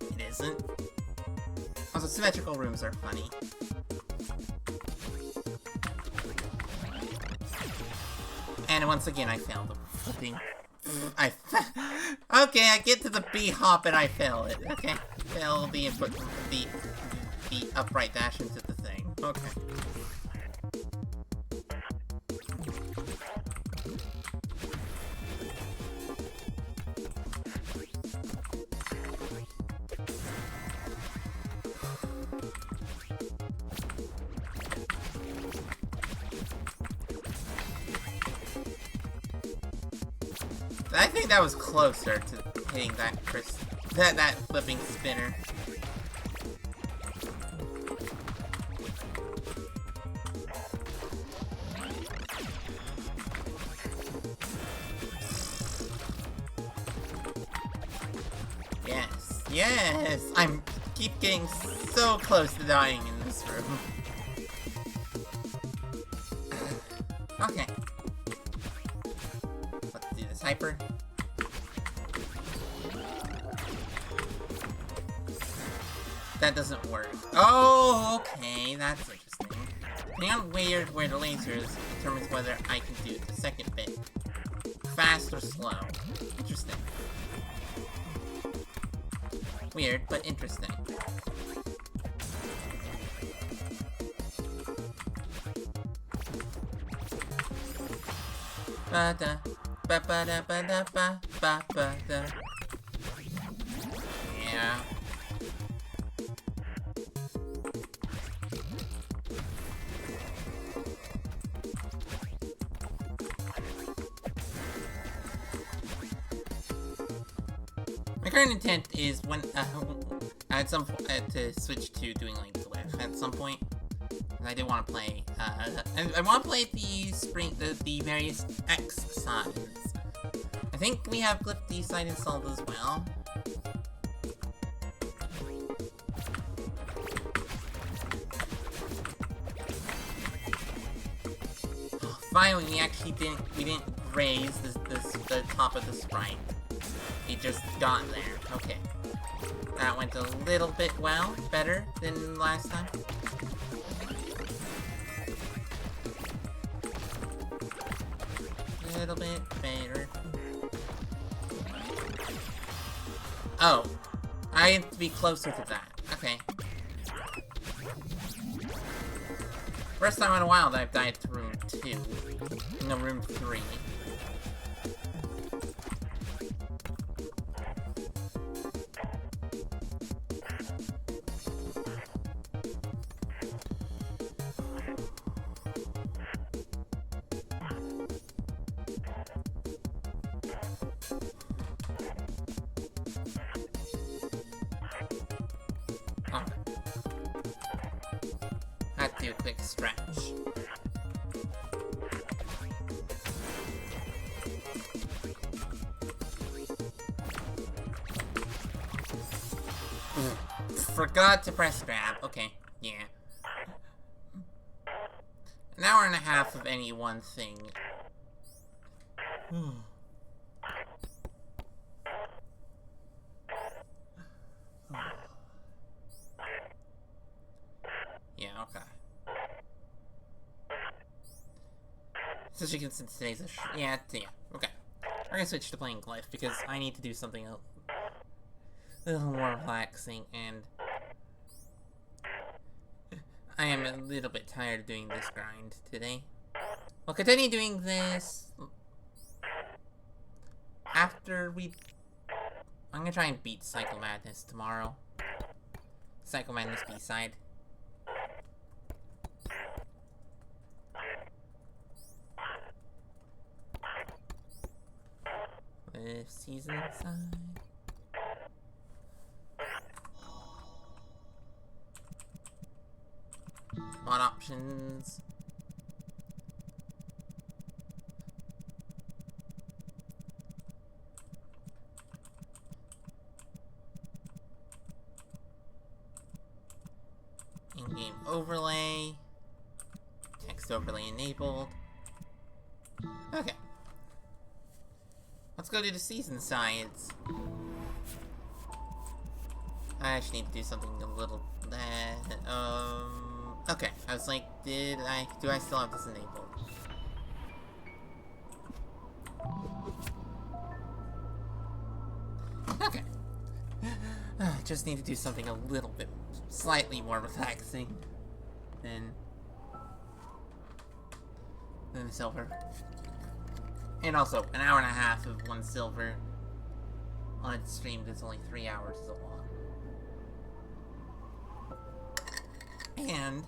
It isn't. Also, symmetrical rooms are funny. And once again, I failed the flipping. Okay, I get to the B-hop and I fail it. Okay, fail the input, the upright dash into the thing. Okay. I think that was closer to hitting that that flipping spinner. Yes, yes! I'm keep getting so close to dying in this room. Okay. Let's do this hyper. That doesn't work. Oh, okay, that's interesting. Depending on where the laser is determines whether I can do the second bit. Fast or slow. Interesting. Weird, but interesting. Ba-da, ba-ba-da-ba-da-ba-ba-ba-da. Yeah. My current intent is when at some point to switch to doing like Glyph at some point. I do want to play. I want to play the various X signs. I think we have Glyph D side installed as well. Finally, we didn't raise the top of the sprite. He just got there. Okay. That went a little bit better than last time. A little bit better. Oh. I have to be closer to that. Okay. First time in a while that I've died to room 2. No, room 3. Oh. Had to do a quick stretch. Forgot to press grab. Okay, yeah. An hour and a half of any one thing. Yeah, okay. Especially since today's yeah, okay. We're gonna switch to playing Glyph because I need to do something a little more relaxing, and I am a little bit tired of doing this grind today. We'll continue doing this after I'm gonna try and beat Psycho Madness tomorrow. Psycho Madness B-side. With season side. Mod options. In-game overlay. Text overlay enabled. Okay. Let's go do the season science. I actually need to do something a little okay. I was like, do I still have this enabled? Okay. I just need to do something a little bit slightly more relaxing than silver. And also, an hour and a half of one silver on a stream that's only 3 hours is a lot. And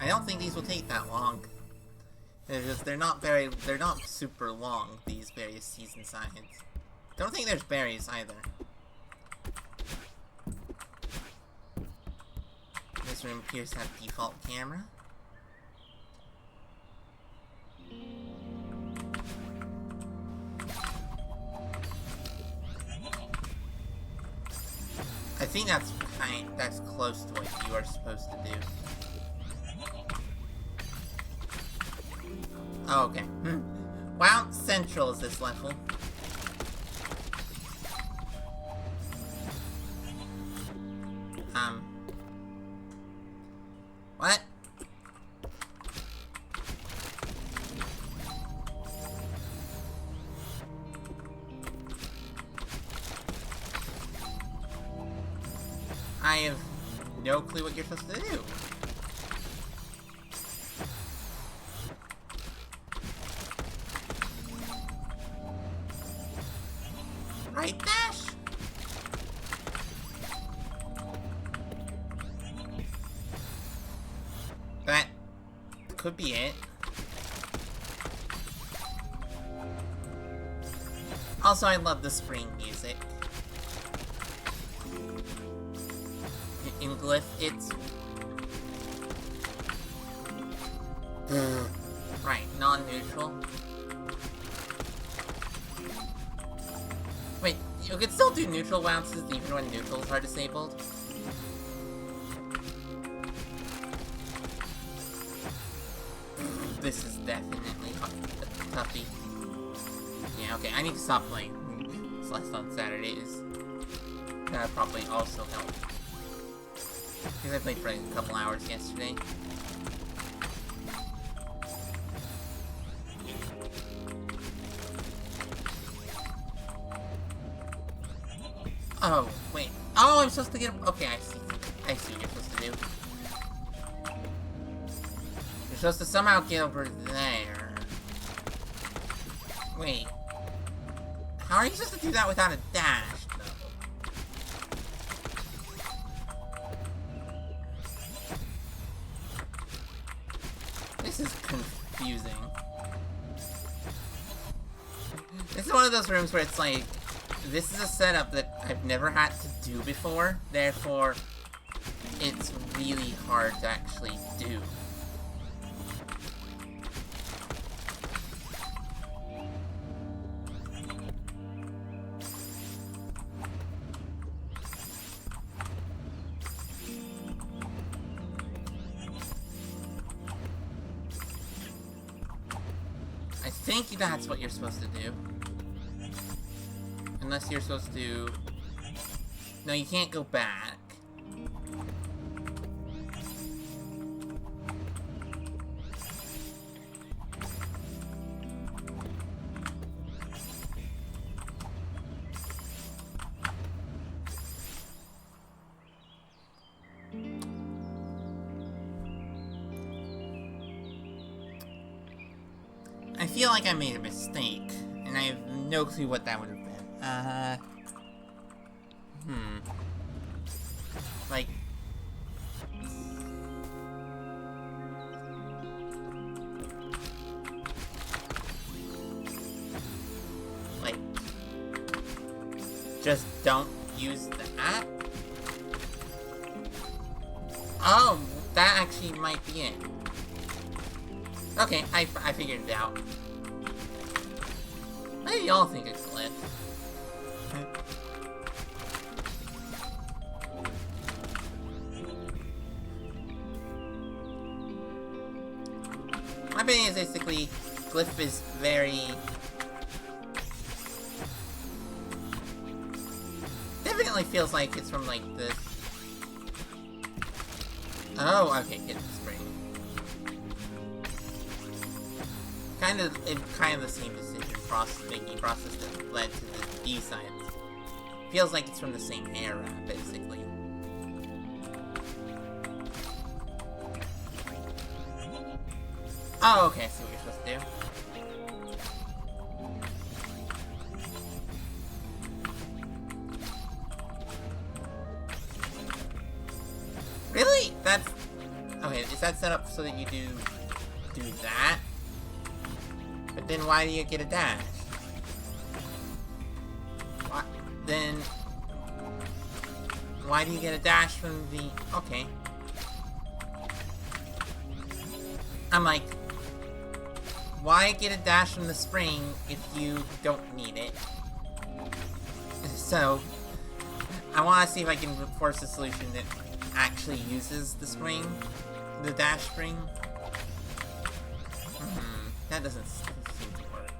I don't think these will take that long. they're not super long, these various season signs. Don't think there's berries either. This room appears to have default camera. I think that's close to what you are supposed to do. Oh, okay. Wow, central is this level. What? I have no clue what you're supposed to do. Right dash? That could be it. Also, I love the spring music. In Glyph, it's... right, non-neutral. Wait, you can still do neutral bounces even when neutrals are disabled? This is definitely a toughie. Yeah, okay, I need to stop playing Celeste on Saturdays. That would probably also help. Because I played for like a couple hours yesterday. Oh, wait. Oh, I'm supposed to get... Okay, I see. I see what you're supposed to do. You're supposed to somehow get over there. Wait. How are you supposed to do that without a dash, though? This is confusing. This is one of those rooms where it's like, this is a setup that I've never had to do before, therefore, it's really hard to actually do. I think that's what you're supposed to do. Unless you're supposed to... No, you can't go back. I feel like I made a mistake, and I have no clue what that would have been. Like... Like... Just don't use the app? Oh, that actually might be it. Okay, I figured it out. Maybe y'all think it's Glyph. My opinion is basically, Glyph is very... Definitely feels like it's from, like, the... Oh, okay, hit the spring. Kind of the same decision making process that led to the D science. Feels like it's from the same era, basically. Oh, okay, I see what you're supposed to do. Really? That's... Okay, is that set up so that you do that? Then why do you get a dash? What? Then... Why do you get a dash from the... Okay. I'm like... Why get a dash from the spring if you don't need it? So... I want to see if I can force a solution that actually uses the spring. The dash spring. That doesn't seem to work.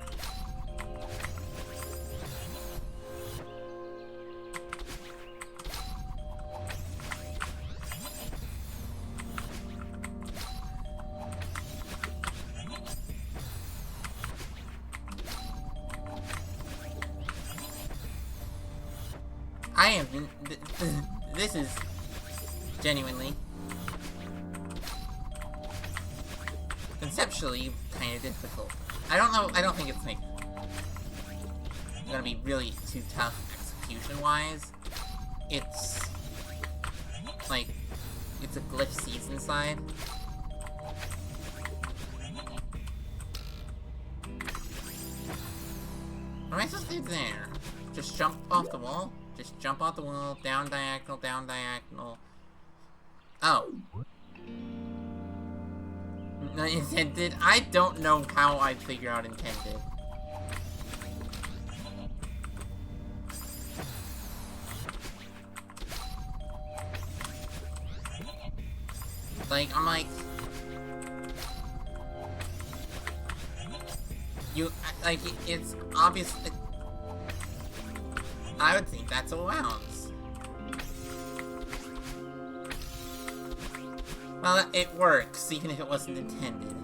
I am... This is genuinely... conceptually kind of difficult. I don't think it's like gonna be really too tough execution-wise. It's like it's a Glyph season side. What am I supposed to do there? Just jump off the wall? Just jump off the wall, down diagonal, down diagonal. Oh. Not intended? I don't know how I'd figure out intended. Like, I'm like... Like, it's obvious... I would think that's allowance. Well, it works, even if it wasn't intended.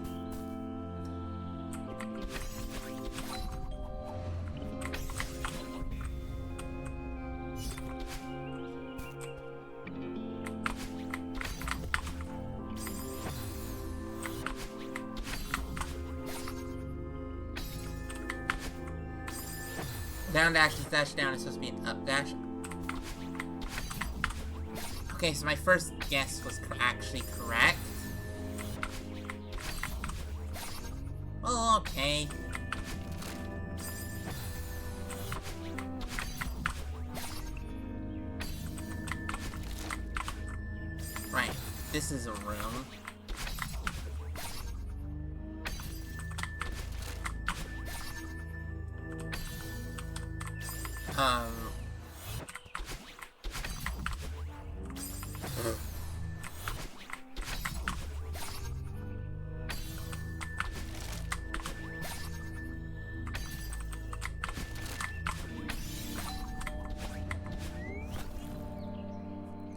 Down dash is dash down, it's supposed to be an up dash. Okay, so my first guess was actually correct. Oh, okay. Right, this is a room.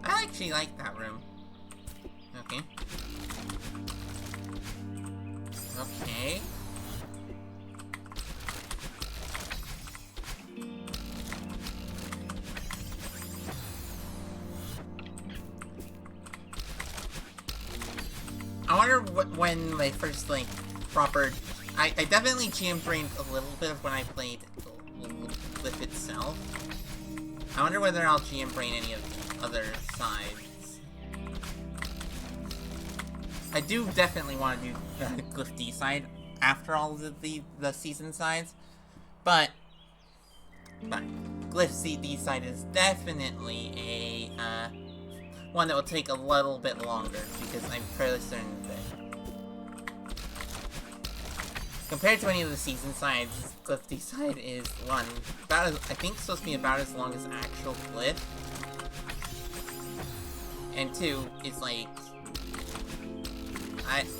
I actually like that room. Okay. Okay. I wonder when my first, like, proper... I definitely GM-brained a little bit of when I played Glyph itself. I wonder whether I'll GM-brain any of the other sides. I do definitely want to do the Glyph D side after all of the season sides, but Glyph CD side is definitely a one that will take a little bit longer because I'm fairly certain that compared to any of the season sides, Glyph D side is one about as, I think, supposed to be about as long as actual Glyph, and two is like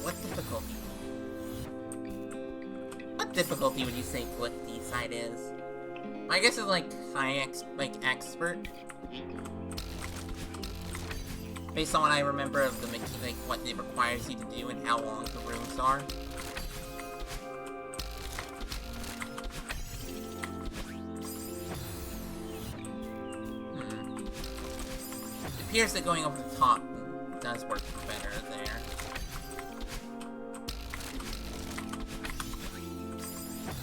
what difficulty? What difficulty would you say Glyph D side is? I guess it's like expert. Based on what I remember of the like what it requires you to do and how long the rooms are. It appears that going over the top does work better there.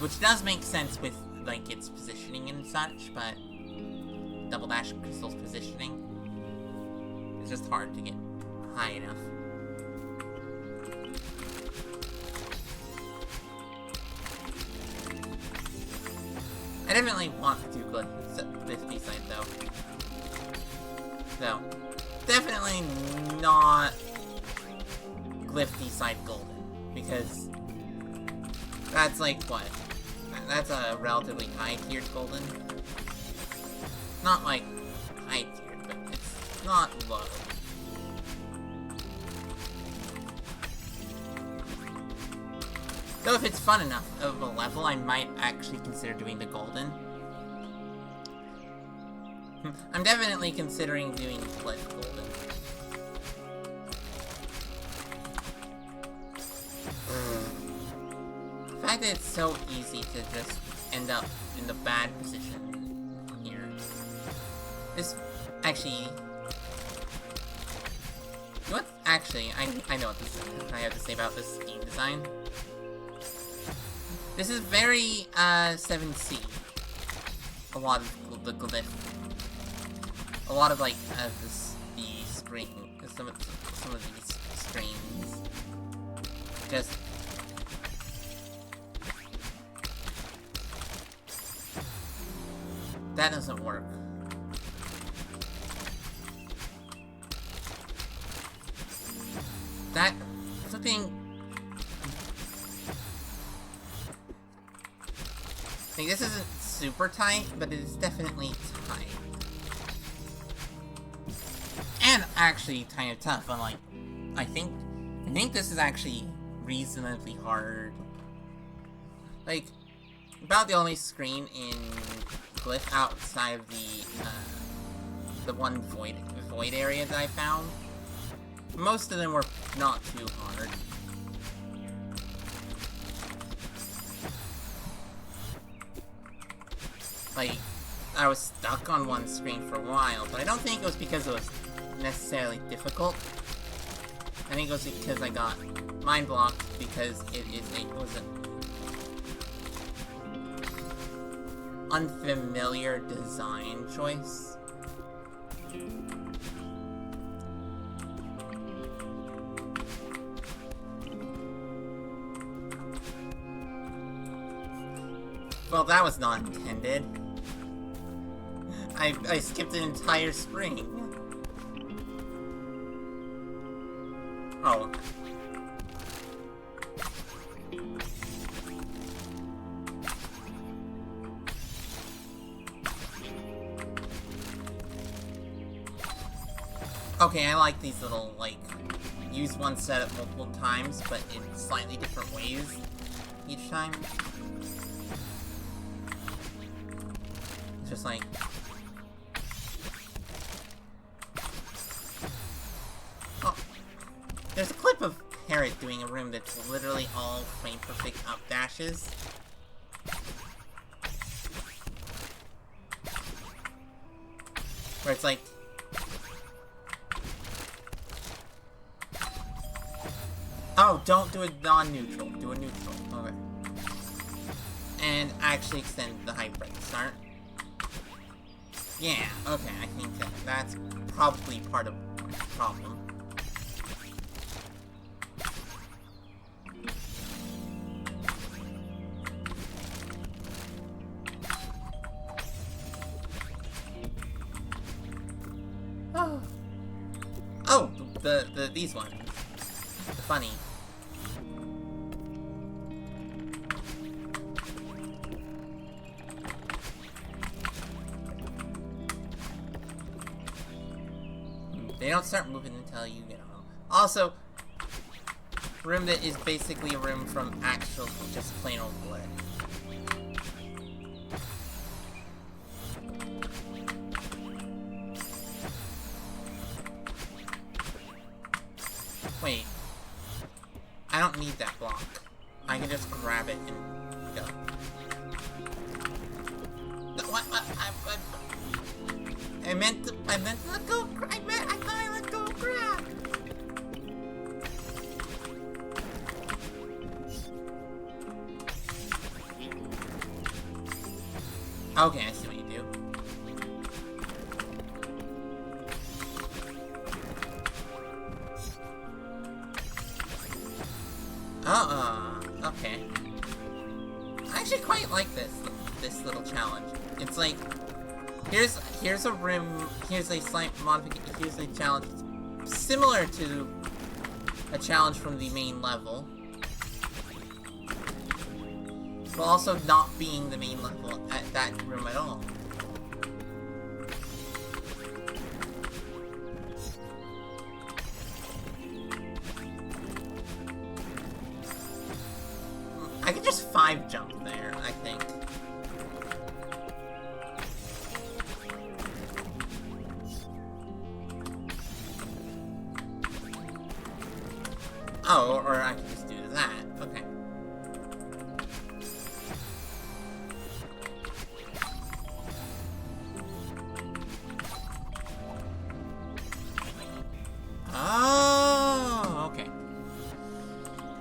Which does make sense with, like, its positioning and such, but Double Dash Crystal's positioning is just hard to get high enough. definitely want to do this B-side, though. So, definitely not Glyph D-side golden, because that's like, what? That's a relatively high-tiered golden. Not like high-tiered, but it's not low. So if it's fun enough of a level, I might actually consider doing the golden. I'm definitely considering doing Glyph golden. The fact that it's so easy to just end up in the bad position here. This actually... What? Actually, I know what I have to say about this game design. This is very, 7C. A lot of the Glyph. A lot of, like, the screen, some of these screens. Just... That doesn't work. That... Flipping... Like, this isn't super tight, but it is definitely tight. And actually kind of tough. I'm like, I think this is actually reasonably hard. Like, about the only screen in Glyph outside of the one void area that I found. Most of them were not too hard. Like, I was stuck on one screen for a while, but I don't think it was because it was necessarily difficult. I think it was because I got mind blocked because it was an unfamiliar design choice. Well, that was not intended. I skipped an entire screen. Oh. Okay, I like these little, like, use one setup multiple times, but in slightly different ways each time. It's just like... Oh. There's a clip of Parrot doing a room that's literally all frame-perfect up dashes. Where it's like... Oh, don't do a non-neutral. Do a neutral. Okay. And actually extend the height break start. Yeah, okay, I think that's probably part of the problem. Oh. Oh, these ones. The funny. They don't start moving until you get on them. Also, room that is basically a room from actual, just plain old Glyph. Wait. I don't need that block. I can just grab it and go. No, what? I meant to let go. I thought I let go of grab. Okay, I see what you do. Okay. I actually quite like this. this little challenge. It's like, here's a room, here's a slight modification, here's a challenge similar to a challenge from the main level, but also not being the main level at that room at all. I could just 5 jump there, I think. Oh, or I can just do that. Okay. Oh, okay.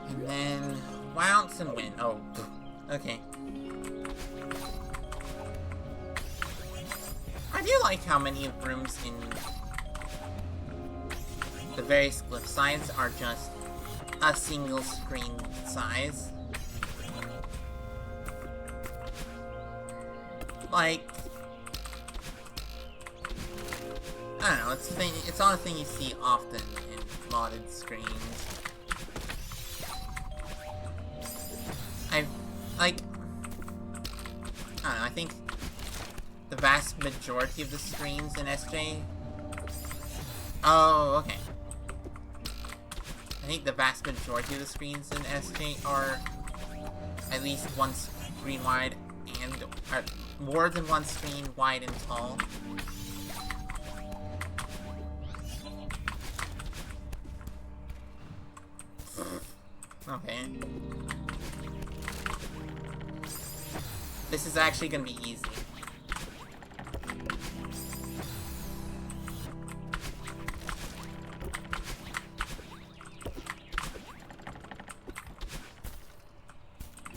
And then bounce and win. Oh, okay. I do like how many rooms in the various Glyph sides are just a single screen size. Like, I don't know, it's not a thing you see often in modded screens. I don't know, I think the vast majority of the screens in SJ... Oh, okay. I think the vast majority of the screens in SJ are at least one screen wide and more than one screen wide and tall. Okay. This is actually gonna be easy.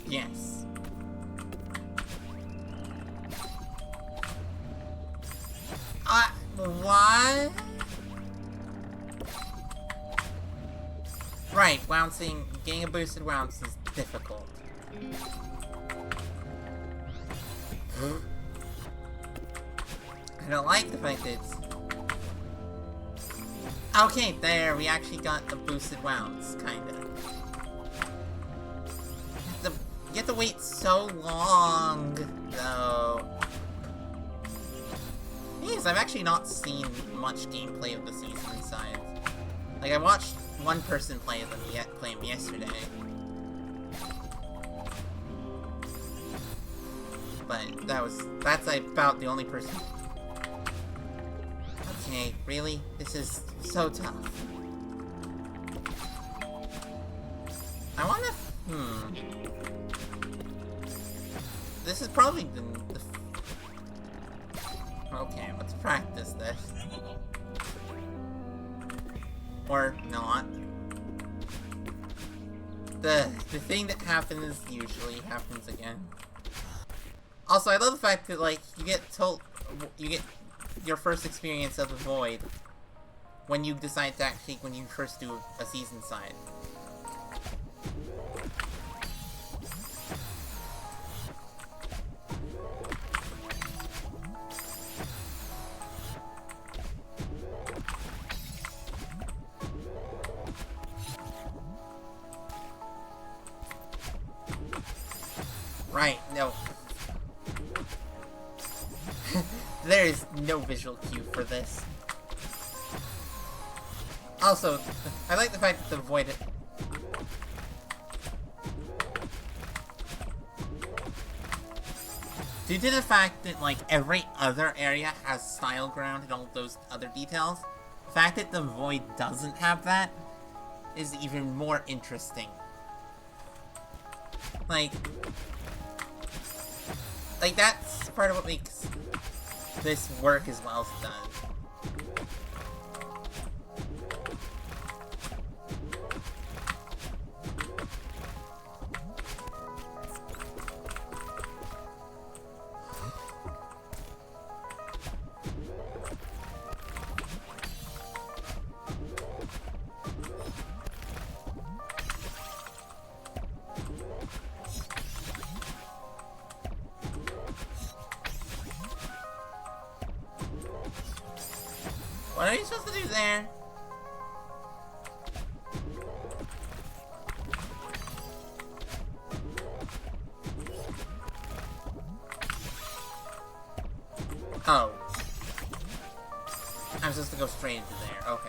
Yes. What? Right, bouncing, getting a boosted bounce is difficult. I don't like the fact that it's... Okay, there, we actually got the boosted bounce, kinda. You have to wait so long, though. Yes, I've actually not seen much gameplay of the season sides. Like, I watched one person play them yesterday. But that's about the only person. Okay, really? This is so tough. I wanna... This is probably the... Okay, let's practice this. Or not. The thing that happens usually happens again. Also, I love the fact that, like, you get your first experience of the void when you decide to actually, when you first do a season side. Right, no. There is no visual cue for this. Also, I like the fact that the void... Due to the fact that, like, every other area has style ground and all those other details, the fact that the void doesn't have that is even more interesting. Like, that's part of what makes this work as well as it does. What are you supposed to do there? Oh. I'm supposed to go straight into there. Okay.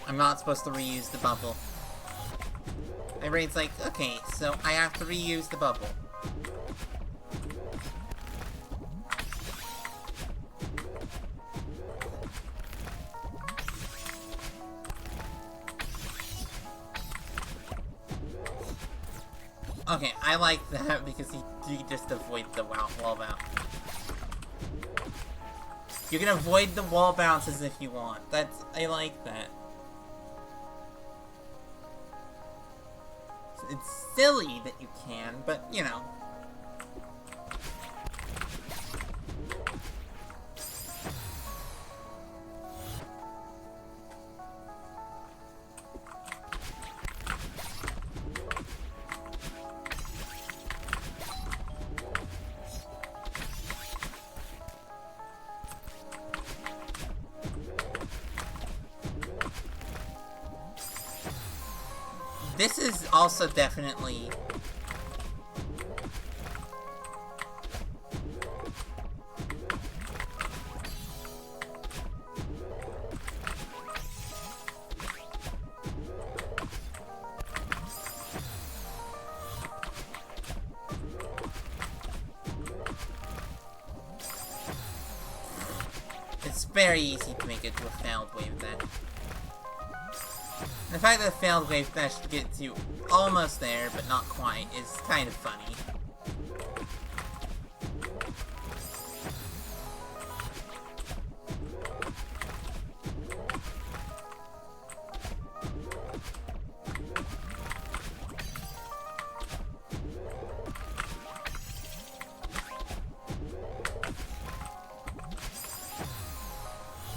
I'm not supposed to reuse the bubble. My brain's like, okay, so I have to reuse the bubble. Okay, I like that because you just avoid the wall bounce. You can avoid the wall bounces if you want. I like that. It's silly that you can, but you know. This is also definitely... It's very easy to make it to a failed wave then. The fact that the failed wave dash gets you almost there, but not quite, is kind of funny.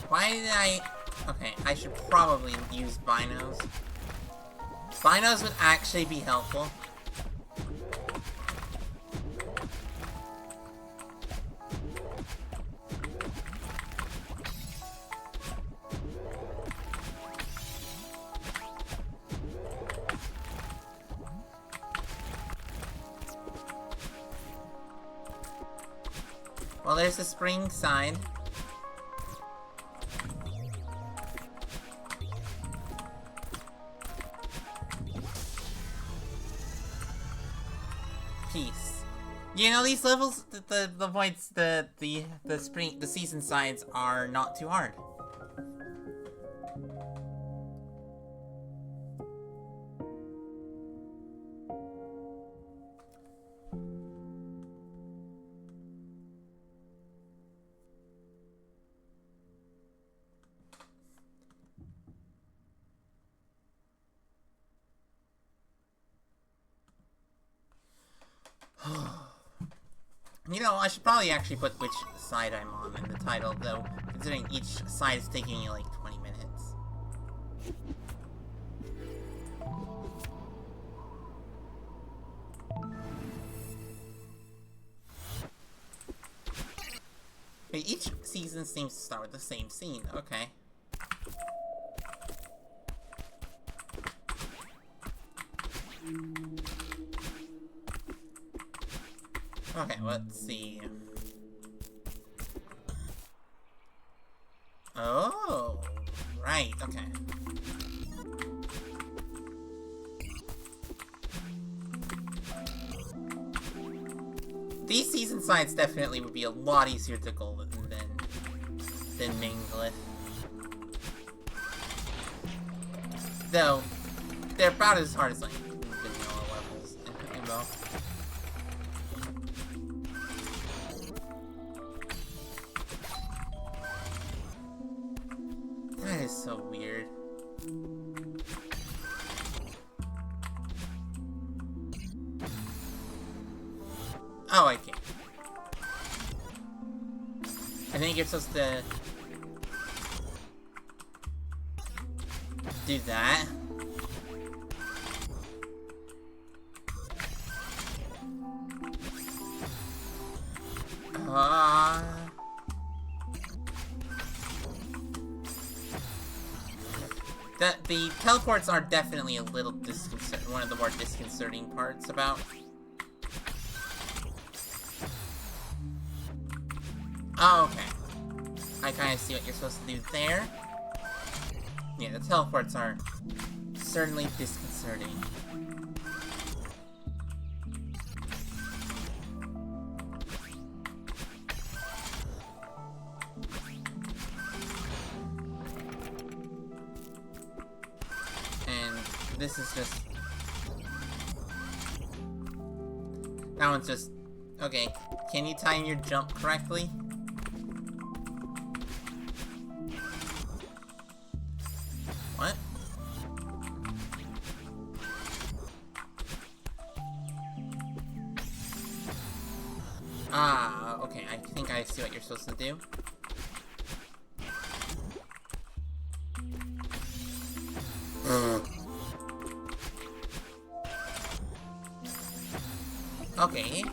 Why did I... Okay, I should probably use binos. Binos would actually be helpful. Well, there's the spring side. Peace. You know, these levels, the voids, the season sides are not too hard. You know, I should probably actually put which side I'm on in the title, though, considering each side is taking you like 20 minutes. Okay, each season seems to start with the same scene, okay. Okay, let's see. Oh, right, okay. These season sides definitely would be a lot easier to go than main Glyph. Though, they're about as hard as like vanilla levels in both. That is so weird. Oh, I can't. I think you're supposed to do that. The teleports are definitely a little disconcerting. One of the more disconcerting parts about. Oh, okay. I kind of see what you're supposed to do there. Yeah, the teleports are certainly disconcerting. And this is just... That one's just... Okay, can you time your jump correctly? What? Ah, okay, I think I see what you're supposed to do. Okay.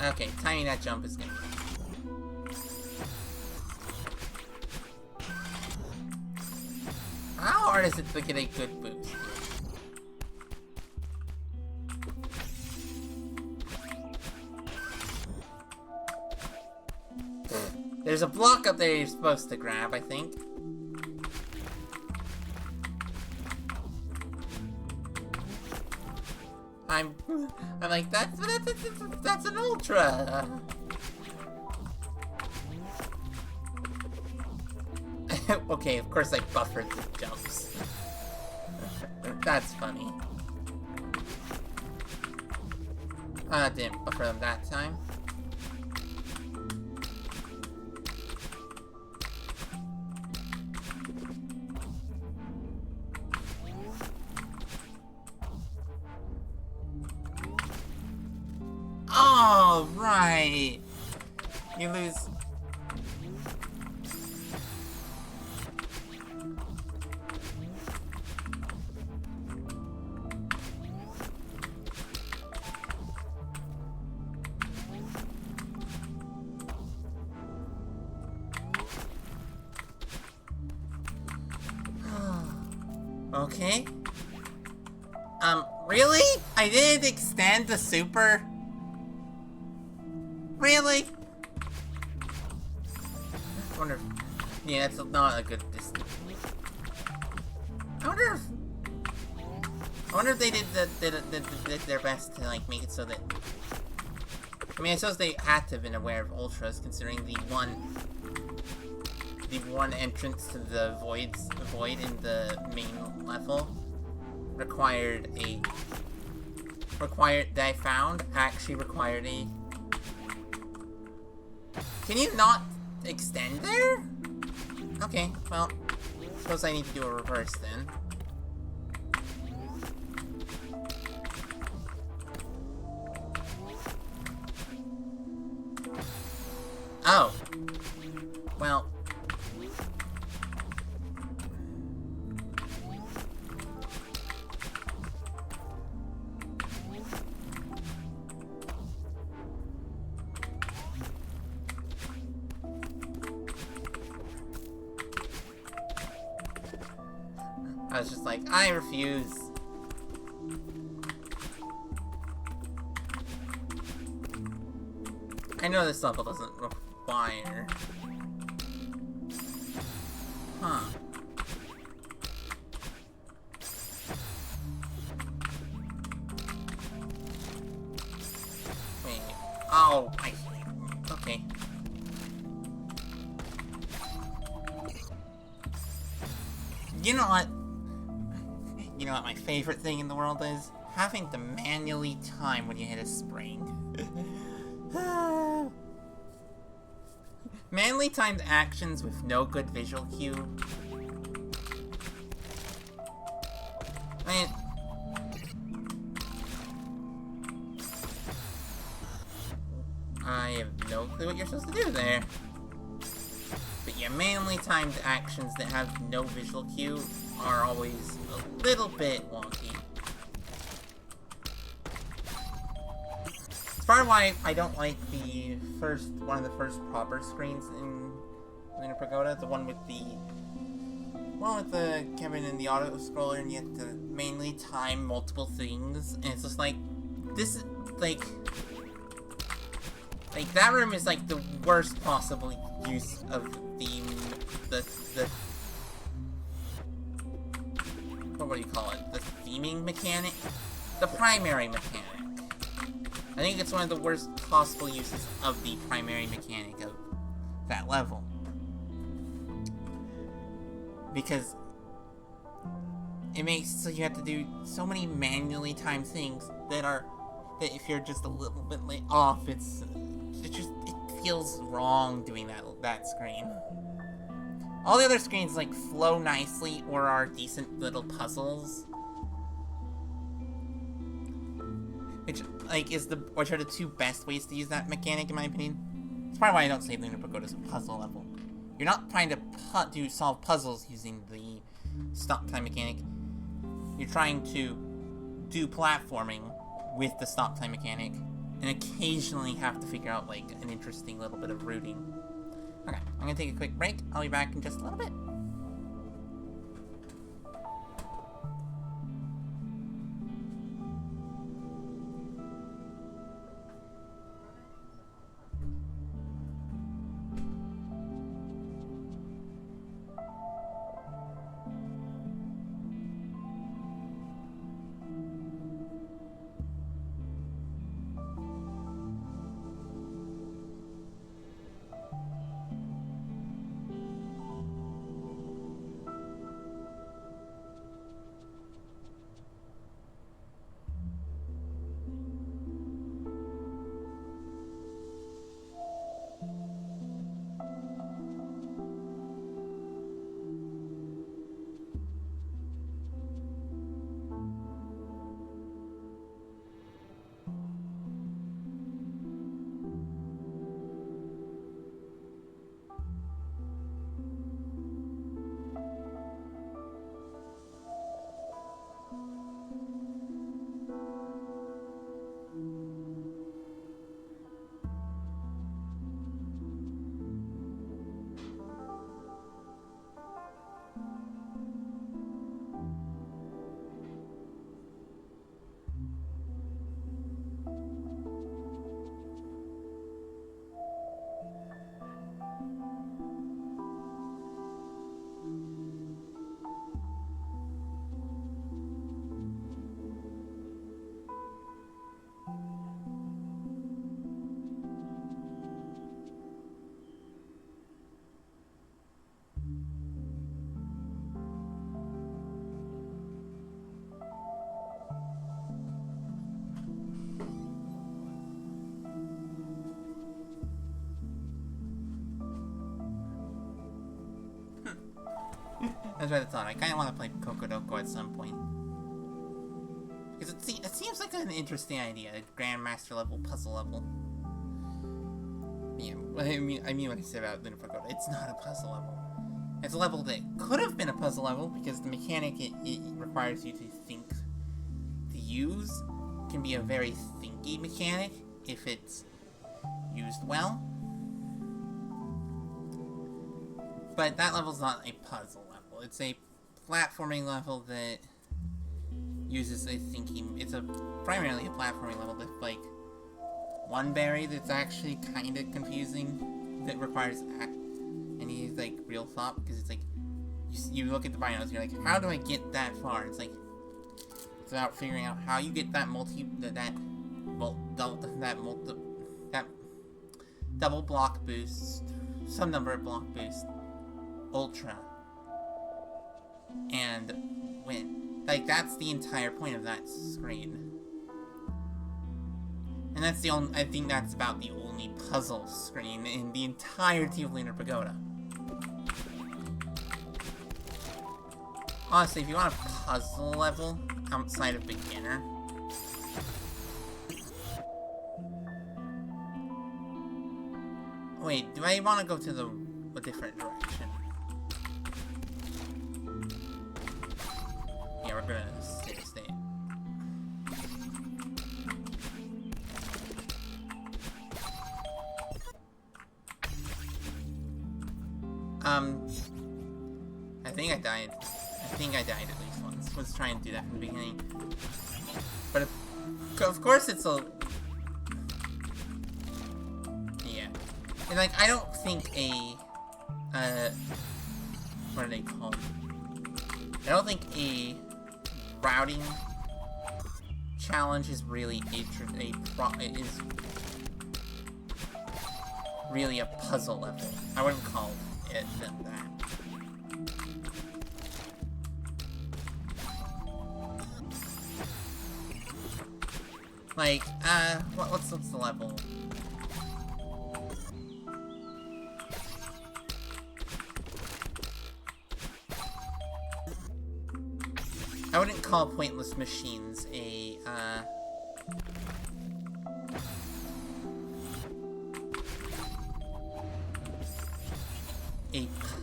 Okay, timing that jump is gonna be... How hard is it to get a good boost? There's a block up there you're supposed to grab, I think. I'm like, that's an ultra. Okay, of course I buffered the jumps. That's funny. I didn't buffer them that time. Oh, right. You lose. Okay. Really? I didn't extend the super? Really? I wonder if... Yeah, that's not a good distance. I wonder if they did their best to, like, make it so that... I mean, I suppose they had to have been aware of ultras, considering the one entrance to the void in the main level that I found actually required a... Can you not extend there? Okay, well, suppose I need to do a reverse then. Oh. Well. I was just like, I refuse. I know this level doesn't require... Huh. Wait. Oh, I see. Okay. You know what? You know what my favorite thing in the world is? Having to manually time when you hit a spring. Manually timed actions with no good visual cue. I mean... I have no clue what you're supposed to do there. But yeah, manually timed actions that have no visual cue are always a little bit wonky. It's part of why I don't like the one of the first proper screens in Lunar Pagoda, the one with the cabin and the auto scroller, and you have to mainly time multiple things, and it's just like, this is like that room is like the worst possible use of the what do you call it? The theming mechanic? The primary mechanic. I think it's one of the worst possible uses of the primary mechanic of that level. Because it makes so you have to do so many manually timed things that if you're just a little bit off, it feels wrong doing that screen. All the other screens like flow nicely or are decent little puzzles. Which are the two best ways to use that mechanic, in my opinion. It's probably why I don't say Lunar Pagoda is a puzzle level. You're not trying to solve puzzles using the stop time mechanic. You're trying to do platforming with the stop time mechanic, and occasionally have to figure out like an interesting little bit of routing. Okay, I'm gonna take a quick break. I'll be back in just a little bit. That's what I thought. I kind of want to play Kokodoko at some point. Because it seems like an interesting idea, a Grandmaster level puzzle level. Yeah, I mean what I said about Lunar Pagoda, it's not a puzzle level. It's a level that could have been a puzzle level because the mechanic it requires you to think to use can be a very thinky mechanic if it's used well. But that level's not a puzzle level. It's a platforming level that uses a thinking. It's primarily a platforming level with like one berry that's actually kind of confusing. That requires any like real thought because it's like you look at the binos, you're like, how do I get that far? It's like it's about figuring out how you get that double block boost, some number of block boost, ultra, and win. Like that's the entire point of that screen. And that's the only, I think that's about the only puzzle screen in the entirety of Lunar Pagoda. Honestly, if you want a puzzle level outside of beginner, wait, do I want to go to a different direction? Yeah, we're gonna stay. I think I died. I think I died at least once. Was trying to do that from the beginning. But of course it's a... Yeah. And like, I don't think a... what are they called? I don't think a routing challenge is really is really a puzzle level. I wouldn't call it that. Like, what's the level? I wouldn't call Pointless Machines a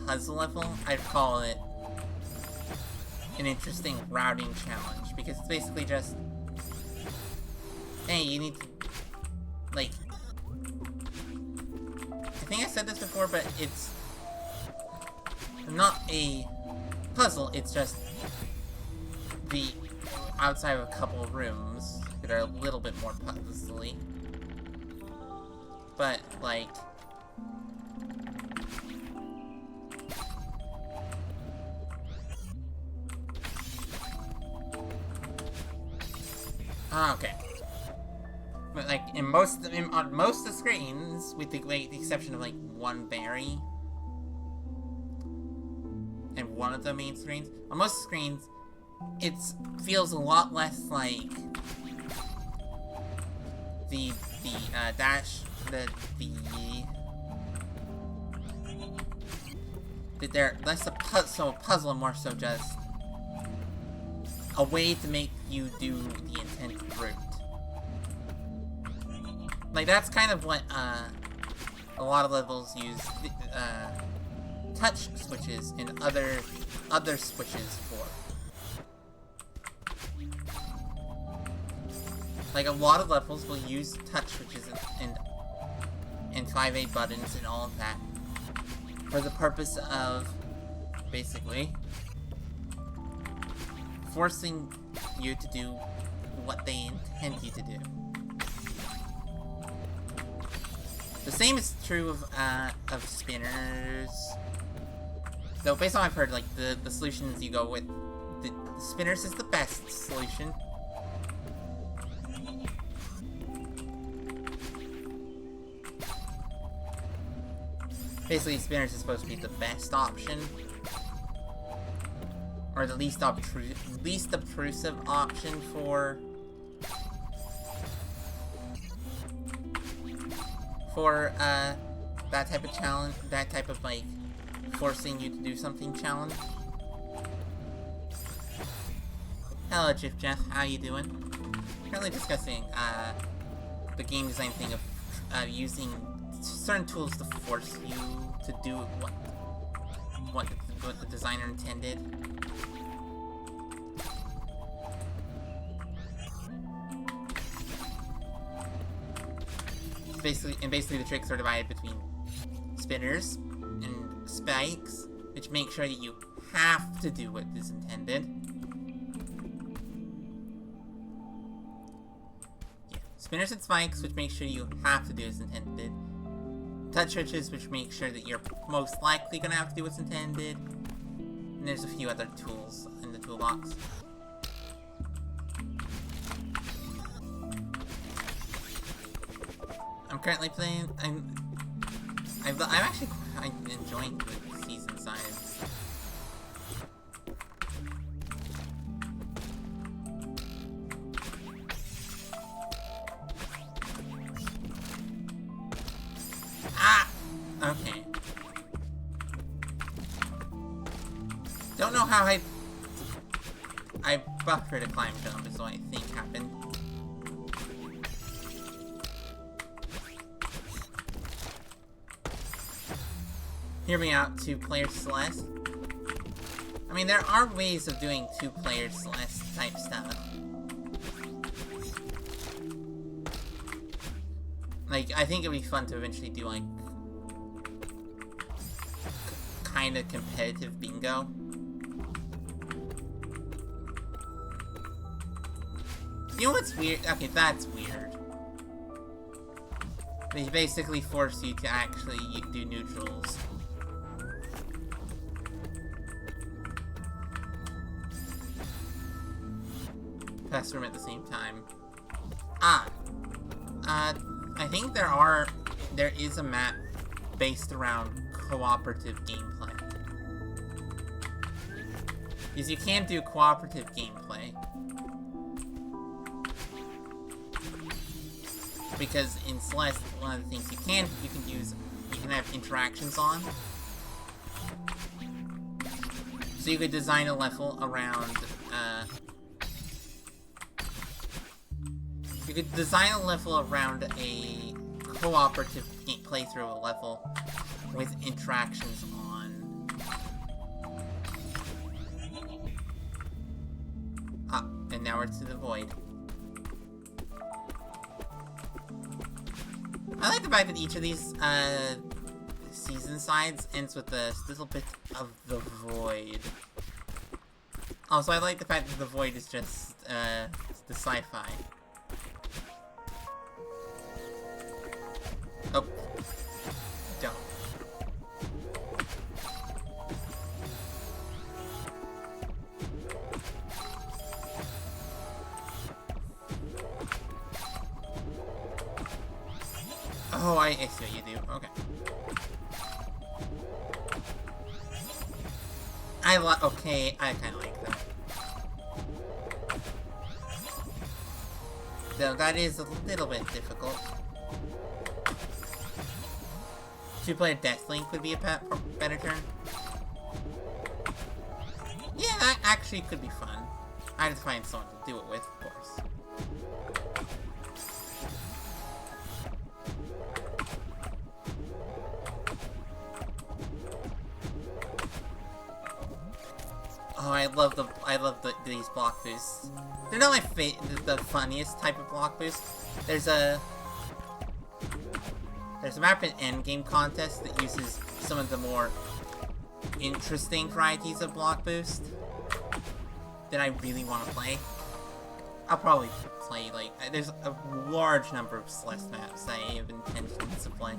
puzzle level. I'd call it an interesting routing challenge, because it's basically just, hey, you need to, like, I think I said this before, but it's not a puzzle, it's just the outside of a couple of rooms that are a little bit more puzzly. But, like, okay. But like on most of the screens, with the exception of like one berry and one of the main screens, on most screens, it feels a lot less like the they're less a puzzle and more so just a way to make you do the intended route. Like, that's kind of what a lot of levels use touch switches and other switches for. Like, a lot of levels will use touch switches and 5A buttons and all of that for the purpose of, basically, forcing you to do what they intend you to do. The same is true of spinners. Though, based on what I've heard, like, the solutions you go with, the spinners is the best solution. Basically, spinners is supposed to be the best option. Or the least obtrusive option for that type of challenge, that type of, like, forcing you to do something challenge. Hello, Jeff, how you doing? Currently discussing, the game design thing of, using certain tools to force you to do what the designer intended. Basically the tricks are divided between spinners and spikes, which make sure that you have to do what is intended. Yeah. Spinners and spikes, which make sure you have to do as intended. Touch switches, which make sure that you're most likely gonna have to do what's intended. And there's a few other tools in the toolbox. I'm currently playing. I'm actually quite enjoying the season size. Ah! Okay. Don't know how I buffered a climb jump is what I think happened. Hear me out, 2-player Celeste. I mean, there are ways of doing 2-player Celeste type stuff. Like, I think it'd be fun to eventually do, like, kind of competitive bingo. You know what's weird? Okay, that's weird. They basically force you to actually do neutrals. Pass room at the same time. I think there is a map based around cooperative gameplay. Because you can do cooperative gameplay. Because in Celeste, one of the things you can have interactions on. So you could design a level around, you could design a level around a cooperative playthrough of a level with interactions on. And now we're to the void. I like the fact that each of these, season sides ends with a little bit of the void. Also, I like the fact that the void is just, the sci-fi. Oh. Don't. Oh, I see what you do. Okay. Okay, I kinda like that. Though that is a little bit difficult. Two-player Deathlink would be a better turn. Yeah, that actually could be fun. I have to find someone to do it with, of course. Oh, I love these block boosts. They're not the funniest type of block boost. There's a map and endgame contest that uses some of the more interesting varieties of block boost that I really want to play. I'll probably play, like, there's a large number of Celeste maps I have intentions to play.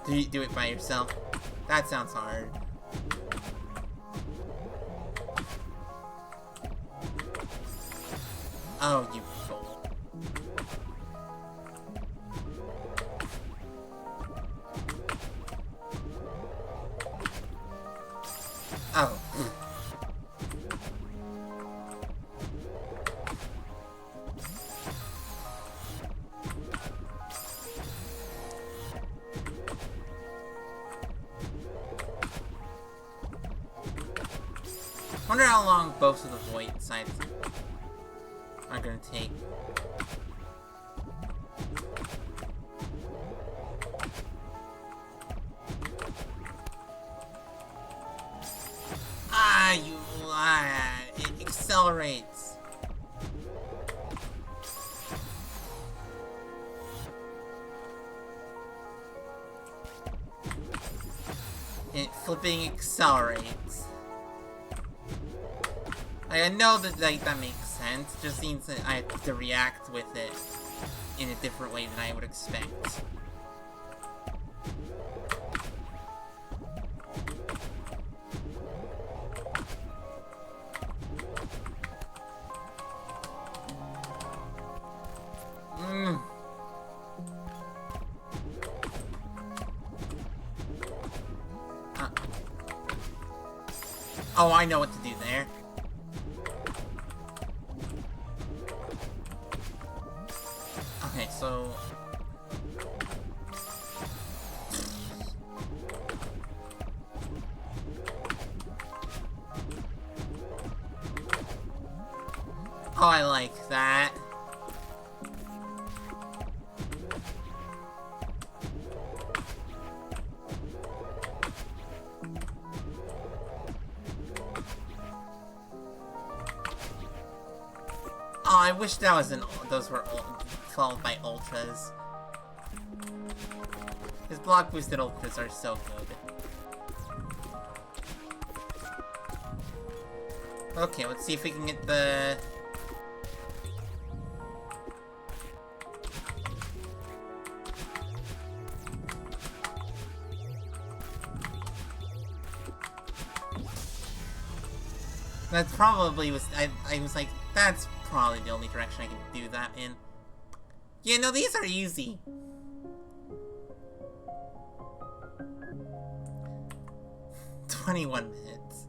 Do you do it by yourself? That sounds hard. Oh, you fool. Oh. Wonder how long both of the void sides are gonna take. It accelerates. It flipping accelerates. I know that that makes sense, just means that I have to react with it in a different way than I would expect. Oh, I know what to do there. Okay, so... Oh, I like that. Oh, I wish that was those were all followed by ultras. His block boosted ultras are so good. Okay, let's see if we can get the... That probably was... I was like, that's probably the only direction I can do that in. Yeah, no, these are easy. "21 minutes.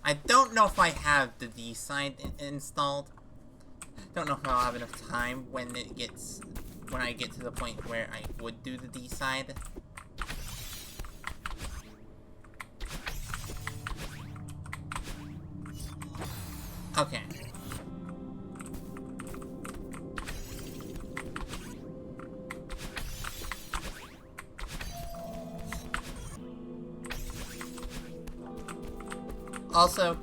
I don't know if I have the D side installed. Don't know if I'll have enough time when I get to the point where I would do the D side. Okay. Also,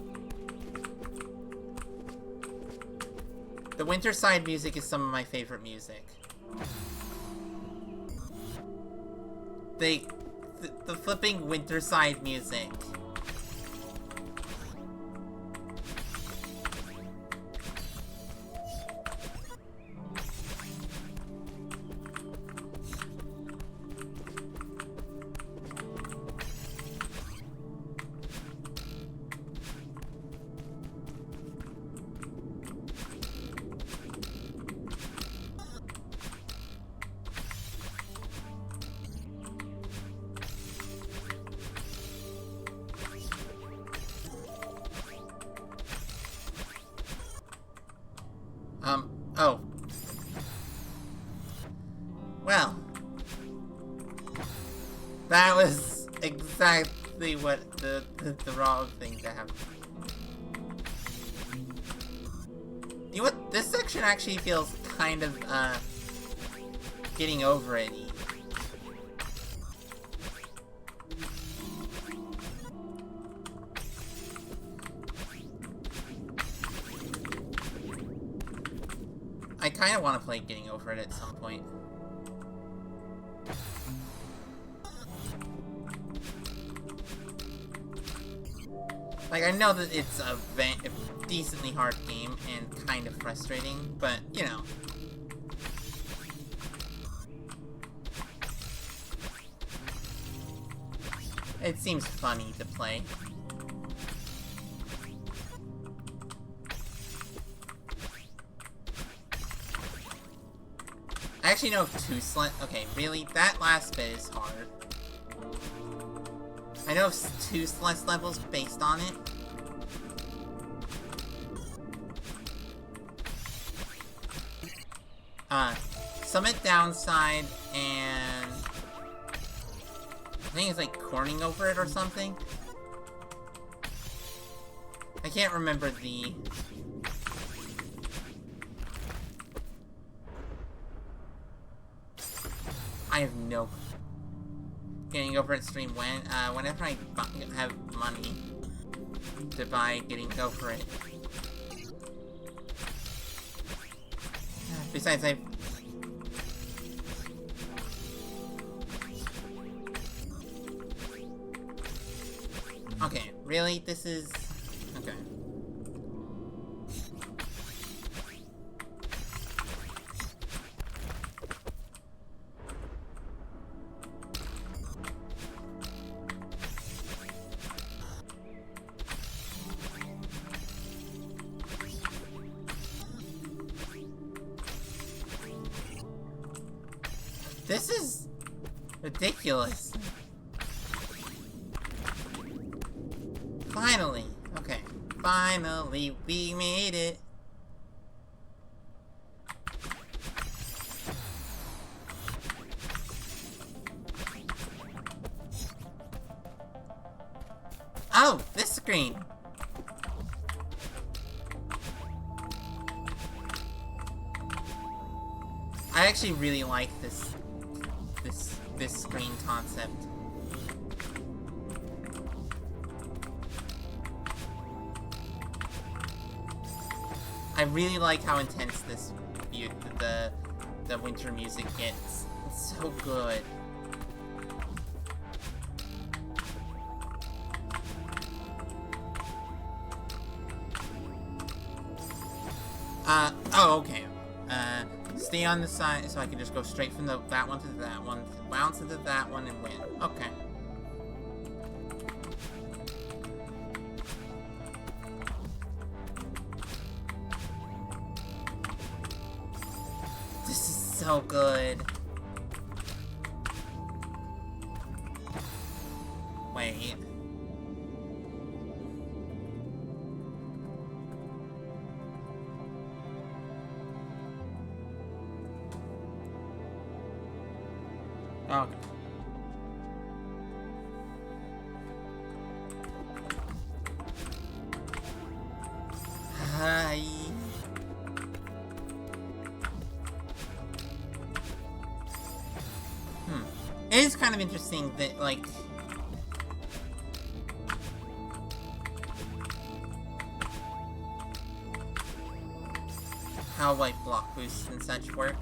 the winter side music is some of my favorite music. The flipping winter side music. Oh. Well. That was exactly what the wrong thing to happen. You know what? This section actually feels kind of, getting over it. I kind of want to play Getting Over It at some point. Like, I know that it's a decently hard game and kind of frustrating, but, you know. It seems funny to play. I actually know of two okay, really? That last bit is hard. I know of two Celeste levels based on it. Summit Downside and... I think it's like Corning Over It or something. I can't remember the... I have no... Getting Over It stream when? Whenever I have money to buy Getting Over It. Besides, I've... Okay, really? This is... Okay. This is ridiculous. Finally. Okay. Finally, we made it. Oh, this screen. I actually really like this screen concept. I really like how intense the winter music gets. It's so good. Oh, okay. Stay on the side so I can just go straight from that one to that one, bounce into that one and win. Okay. This is so good. Wait. Okay. Hi. It is kind of interesting that, like, how, like, block boosts and such work.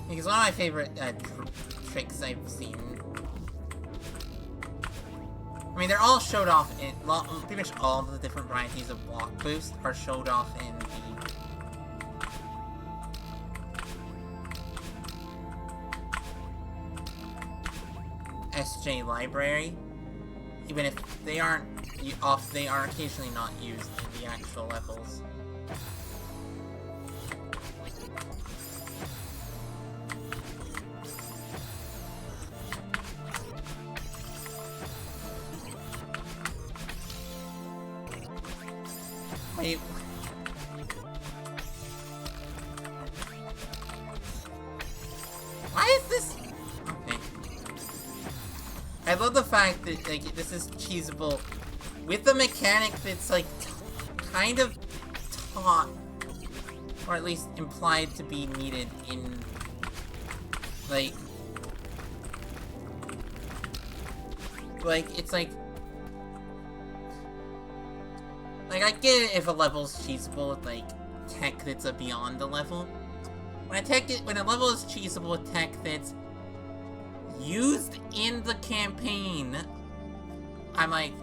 Because one of my favorite tricks I've seen. I mean, they're all showed off in pretty much all of the different varieties of block boost are showed off in the SJ library, even if they aren't they are occasionally not used in the actual levels. Wait. Why is this? Okay. I love the fact that, like, this is cheesable with a mechanic that's, like, kind of taught, or at least implied to be needed in, like, it's like, I get it if a level's cheesable with, like, tech that's a beyond the level. When a level is cheesable with tech that's used in the campaign, I'm like,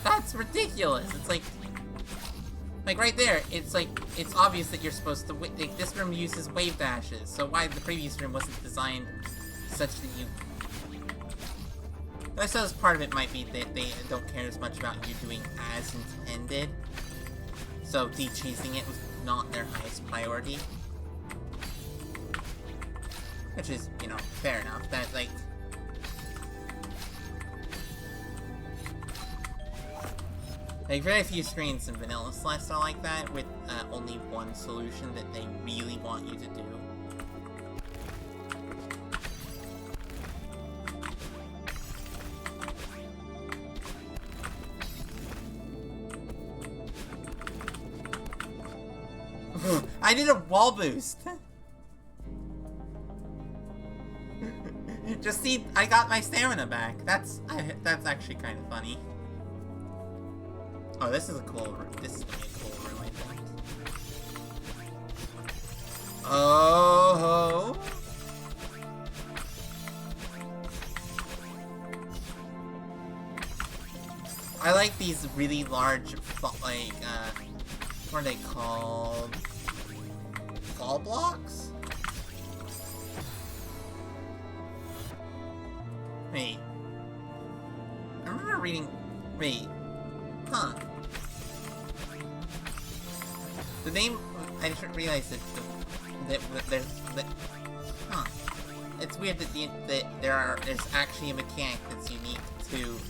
that's ridiculous. It's like right there, it's like, it's obvious that you're supposed to, like, this room uses wave dashes, so why the previous room wasn't designed such that you... I suppose part of it might be that they don't care as much about you doing as intended, so de-cheesing it was not their highest priority. Which is, you know, fair enough. That, like... Like, very few screens in Vanilla Celeste are like that, with only one solution that they really want you to do. I did a wall boost! Just see, I got my stamina back. That's actually kind of funny. Oh, this is a cool room. This is gonna be a cool room, I think. Oh! I like these really large, like, what are they called? Fall blocks? Wait. I remember reading... Wait. Huh. The name... I just realized that huh. It's weird that there's actually a mechanic that's unique to...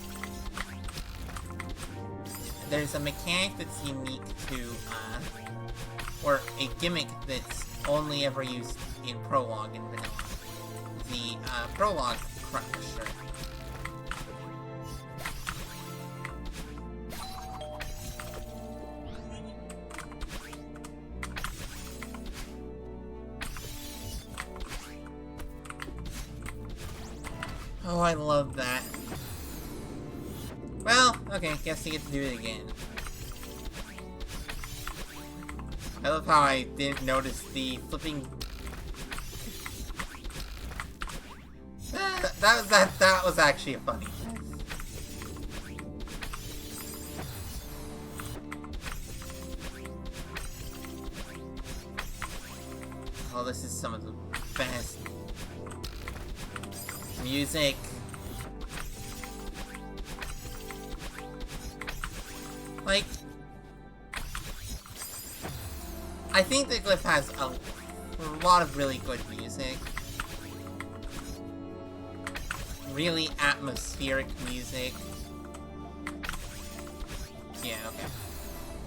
There's a mechanic that's unique to, or a gimmick that's only ever used in Prologue in Vanilla. The, Prologue Crusher. Oh, I love that. Well, okay, guess you get to do it again. I love how I didn't notice the flipping... that was actually a funny. Oh, this is some of the best music. Like, I think that Glyph has a lot of really good music. Really atmospheric music. Yeah, okay.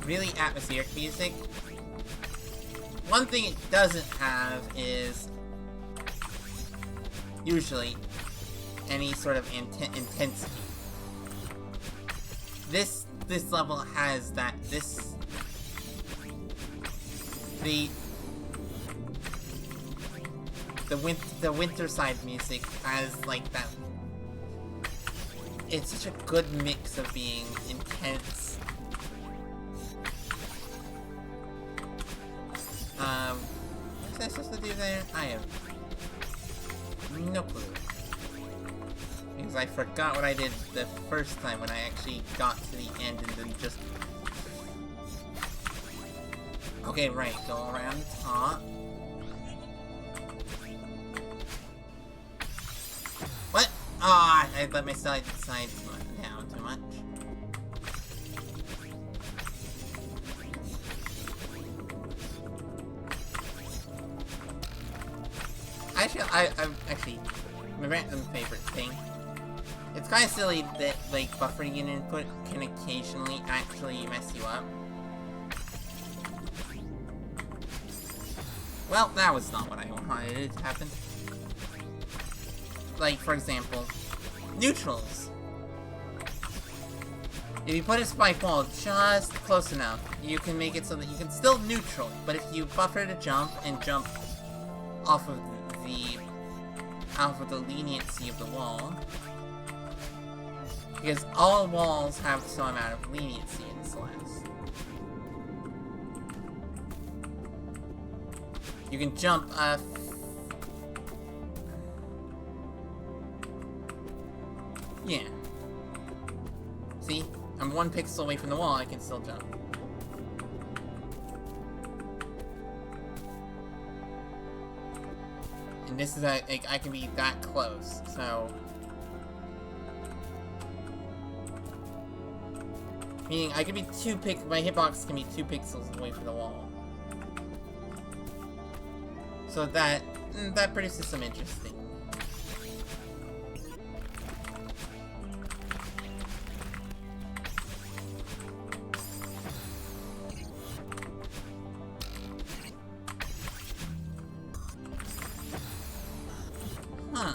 Really atmospheric music. One thing it doesn't have is usually any sort of intensity. This level has that. The winter side music has like that. It's such a good mix of being intense. What was I supposed to do there? I have no clue. Because I forgot what I did the first time when I actually got to the end and then just... Okay, right, go around the top. What? Ah, I let my side down too much. I'm actually, my random favorite thing. It's kind of silly that, like, buffering an input can occasionally actually mess you up. Well, that was not what I wanted it to happen. Like, for example, neutrals. If you put a spike wall just close enough, you can make it so that you can still neutral, but if you buffer to jump and jump off of the leniency of the wall, because all walls have some amount of leniency in Celeste. You can jump yeah. See? I'm 1 pixel away from the wall, I can still jump. And this is like, I can be that close, so... Meaning, I can be my hitbox can be 2 pixels away from the wall. So that produces some interesting. Huh.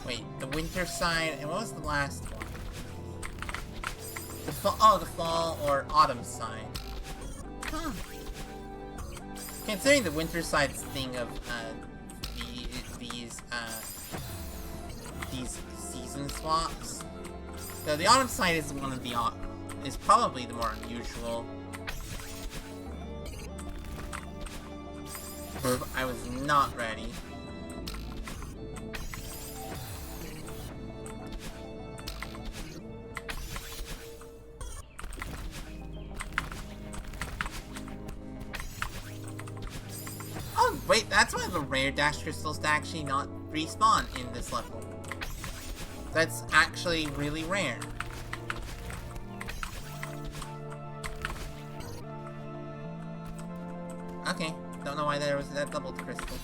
Wait, the winter side, and what was the last one? The fall or autumn side. Huh. Considering the winter side's thing of these season swaps, so the autumn side is one of the is probably the more unusual. I was not ready. Oh, wait, that's one of the rare dash crystals to actually not respawn in this level. That's actually really rare. Okay, don't know why there was that double crystal.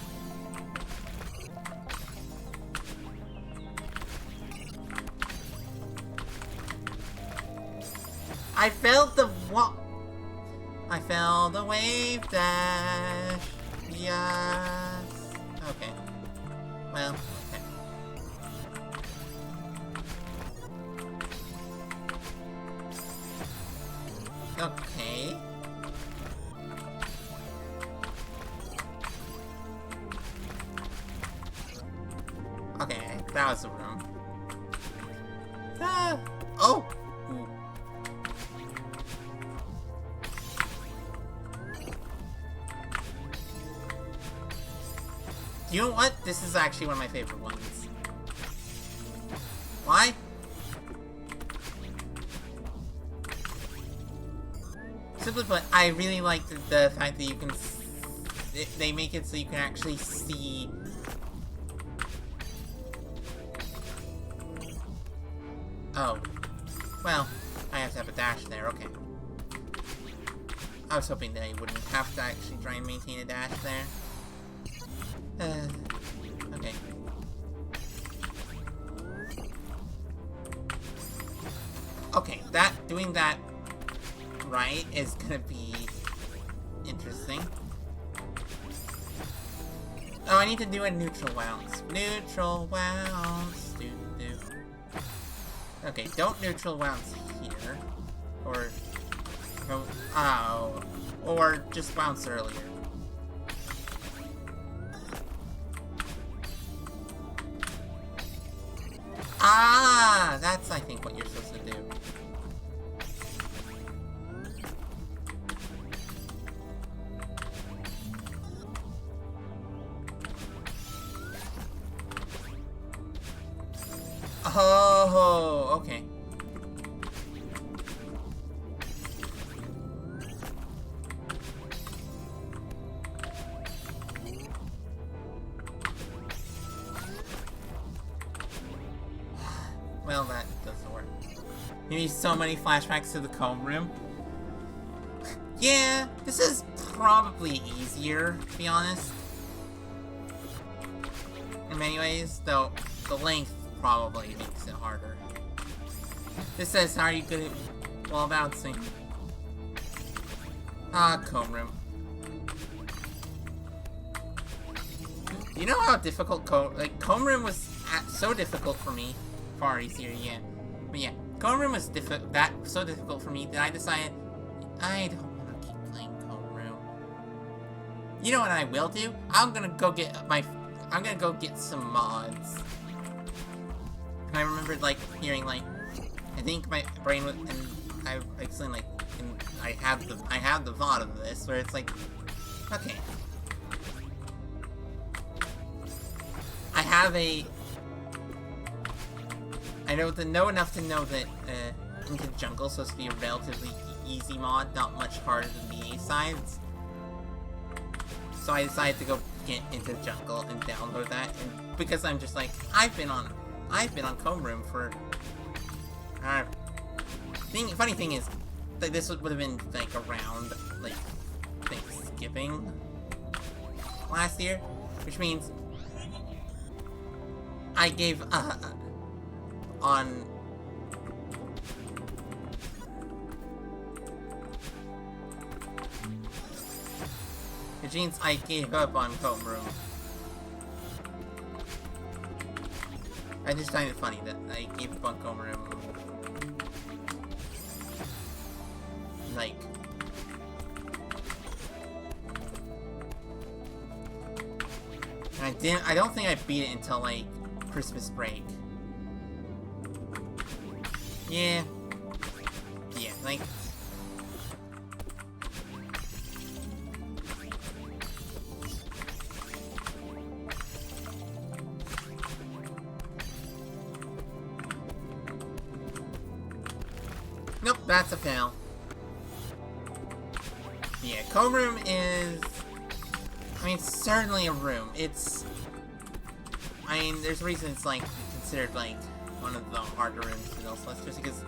I failed the I failed the wave dash. Yes. Okay. Well, okay. Okay. That was the room. Ah. Oh! Ooh. You know what? This is actually one of my favorite ones. Why? Simply put, I really like the fact that you can... They make it so you can actually see... Oh. Well, I have to have a dash there, okay. I was hoping that I wouldn't have to actually try and maintain a dash there. Okay. Okay, doing that right is gonna be interesting. Oh, I need to do a neutral bounce. Neutral bounce. Do. Okay, don't neutral bounce here. Or just bounce earlier. Ah, that's I think what you're supposed to do. Oh, okay. Well, that doesn't work. You need so many flashbacks to the comb room. Yeah, this is probably easier, to be honest. In many ways, though the length probably makes it harder. This says, how are you good at wall bouncing? Ah, comb room. You know how difficult comb room was so difficult for me? Far easier, yeah. But yeah, comb room was so difficult for me that I decided I don't want to keep playing comb room. You know what I will do? I'm gonna go get some mods. And I remembered hearing I think my brain was, and I explained I have the VOD of this where it's like, okay, I know enough to know that Into the Jungle is supposed to be a relatively easy mod, not much harder than the A-sides. So I decided to go get Into the Jungle and download that, and because I'm just like, I've been on comb room for funny thing is that this would have been around Thanksgiving last year, which means I gave I gave up on comb room. I just find it funny that I gave up on comb room. I don't think I beat it until Christmas break. Yeah. Yeah, nope, that's a fail. Yeah, comb room is... it's certainly a room. There's a reason it's, considered, one of the harder rooms in those lists, just because...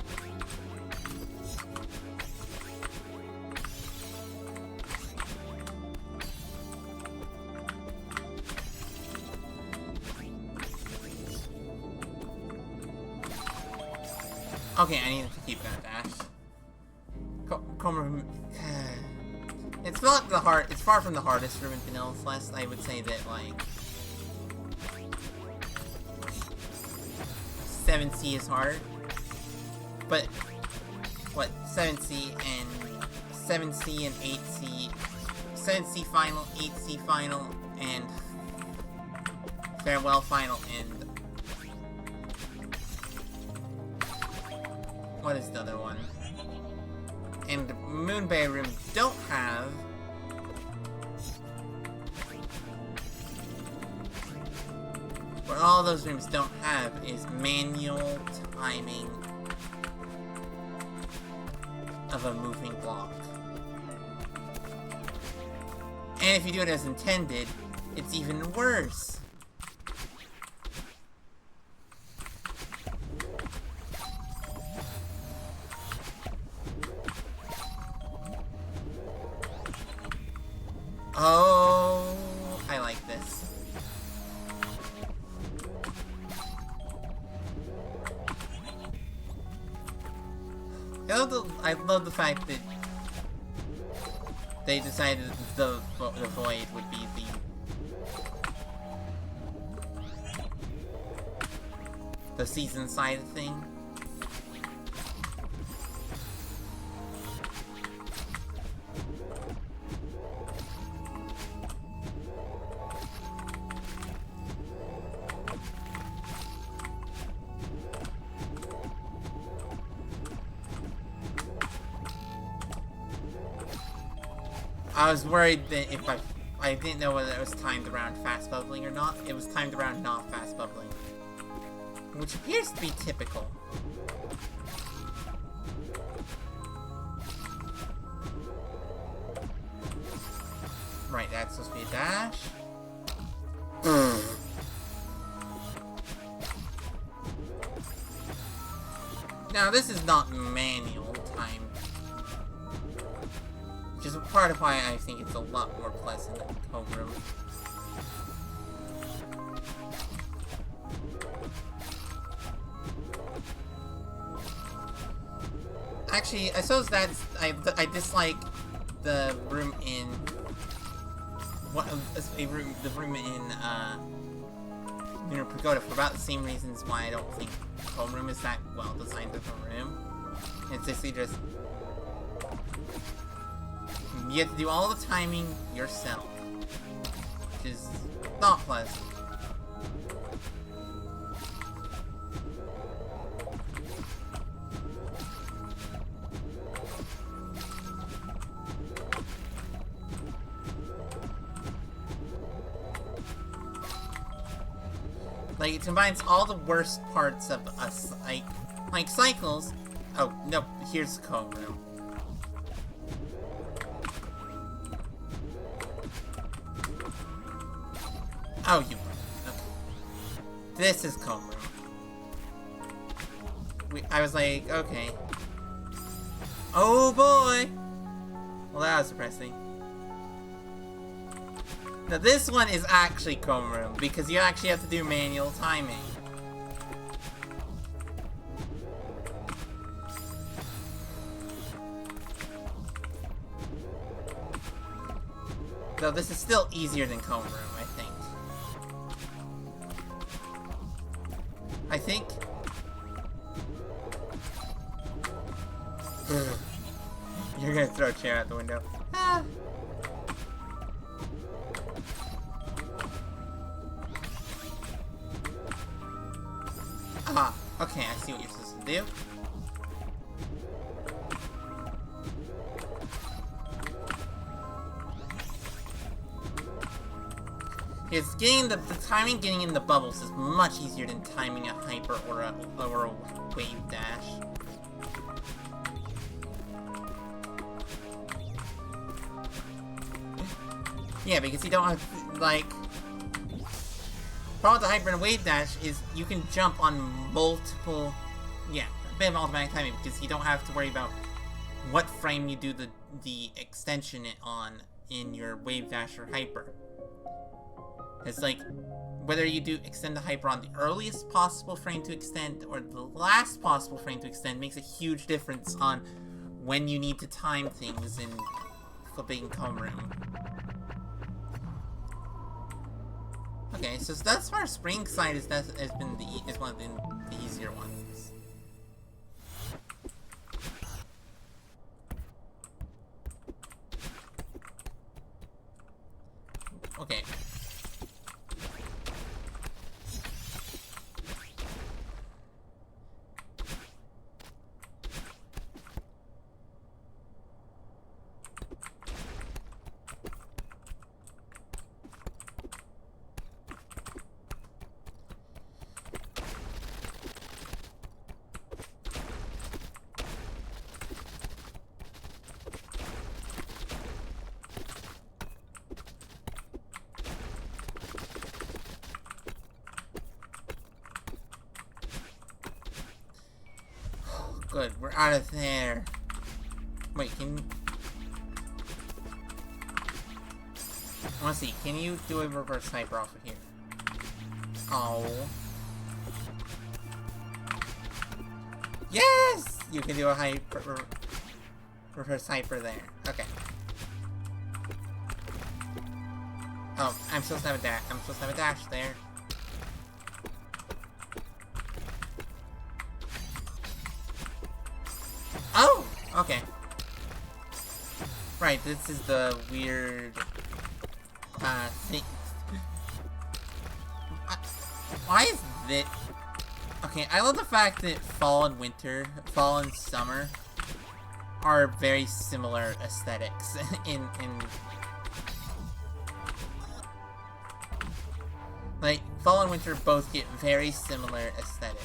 Okay, I need to keep that dash. Comb room... It's not it's far from the hardest room in Vanilla Celeste. I would say that, 7C is hard. But, 7C and 8C, 7C final, 8C final, and Farewell final, and What is the other one? And Moon Bay room don't have. What all those rooms don't have is manual timing of a moving block. And if you do it as intended, it's even worse. Oh, I like this. I love the fact that they decided the void would be the season side thing. I was worried that if I didn't know whether it was timed around fast bubbling or not. It was timed around not fast bubbling, which appears to be typical. Right, that's supposed to be a dash. Now this is not manual time. Which is part of why I think it's a lot more pleasant than homeroom. Actually, I suppose that's I dislike the room in the room in Lunar Pagoda for about the same reasons why I don't think homeroom is that well designed of a room. It's basically just you have to do all the timing yourself, which is not pleasant. Like, it combines all the worst parts of us, like cycles. Oh, no, here's the comb room. Oh, you... Okay. This is comb room. I was like, okay. Oh boy! Well, that was depressing. Now this one is actually comb room, because you actually have to do manual timing. Though this is still easier than comb room, I think. I think... You're gonna throw a chair out the window. Ah. Ah, okay, I see what you're supposed to do. It's getting the timing getting in the bubbles is much easier than timing a hyper or a wave dash. Yeah, because you don't have, like... The problem with the hyper and wave dash is you can jump on multiple... Yeah, a bit of automatic timing, because you don't have to worry about what frame you do the extension on in your wave dash or hyper. It's like, whether you do extend the hyper on the earliest possible frame to extend or the last possible frame to extend makes a huge difference on when you need to time things in flipping comb room. Okay, so that's where spring side is one of the easier ones. Okay. Good, we're out of there. Wait, I wanna see, can you do a reverse sniper off of here? Oh. Yes! You can do a reverse sniper there. Okay. Oh, I'm supposed to have a dash. I'm supposed to have a dash there. Oh! Okay. Right, this is the weird thing. Why is this? Okay, I love the fact that fall and winter, fall and summer are very similar aesthetics in like, fall and winter both get very similar aesthetic.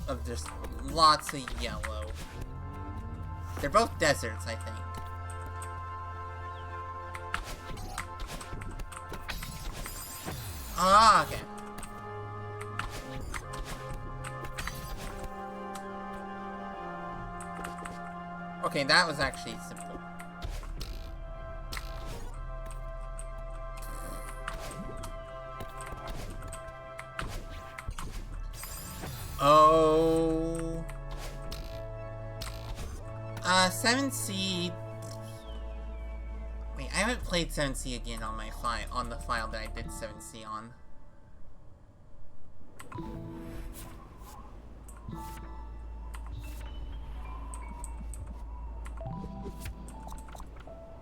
Of just lots of yellow. They're both deserts, I think. Ah, okay. Okay, that was actually simple. Oh. 7C. Wait, I haven't played 7C again on my on the file that I did 7C on.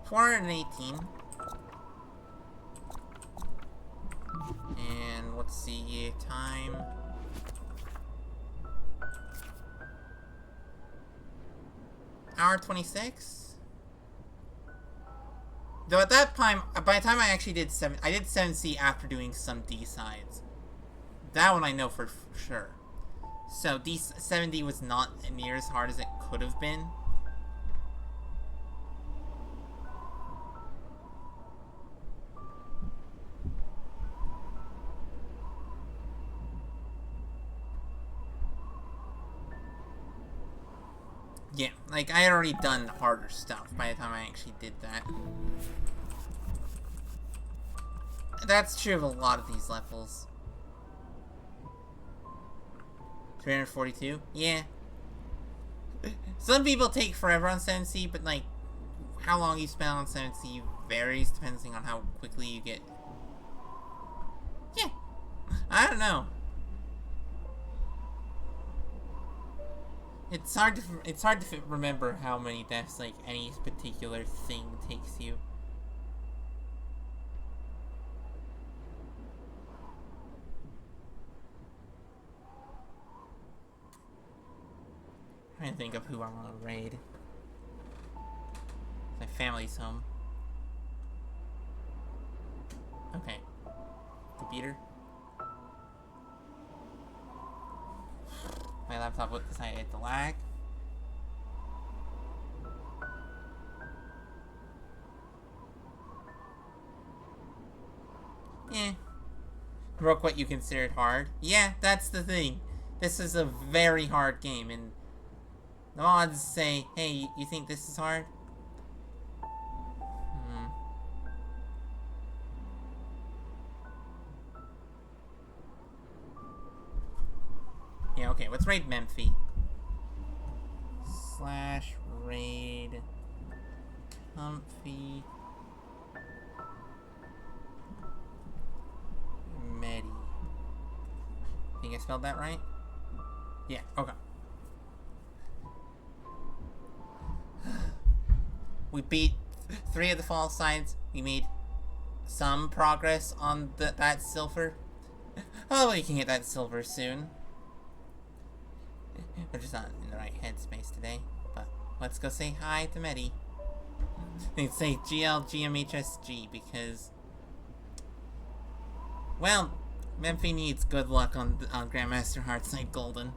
$418. And let's see, time. Hour 26. Though at that time, by the time I actually did 7C after doing some D sides. That one I know for sure. So D70 was not near as hard as it could have been. Yeah, like, I had already done harder stuff by the time I actually did that. That's true of a lot of these levels. 342? Yeah. Some people take forever on 7C, but, like, how long you spend on 7C varies depending on how quickly you get... Yeah. I don't know. It's hard to remember how many deaths, like, any particular thing takes you. I'm trying to think of who I want to raid. My family's home. Okay. Computer. My laptop decided to lag. Eh. Broke what you considered hard. Yeah, that's the thing. This is a very hard game, and the mods say, hey, you think this is hard? Yeah, okay, let's raid Memphis. / raid comfy Medi. Think I spelled that right? Yeah, okay. We beat 3 of the fall sides. We made some progress on that silver. Oh, we can get that silver soon. We're just not in the right headspace today, but let's go say hi to Medi. They say GLGMHSG because, well, Memphis needs good luck on Grandmaster Heartside Golden.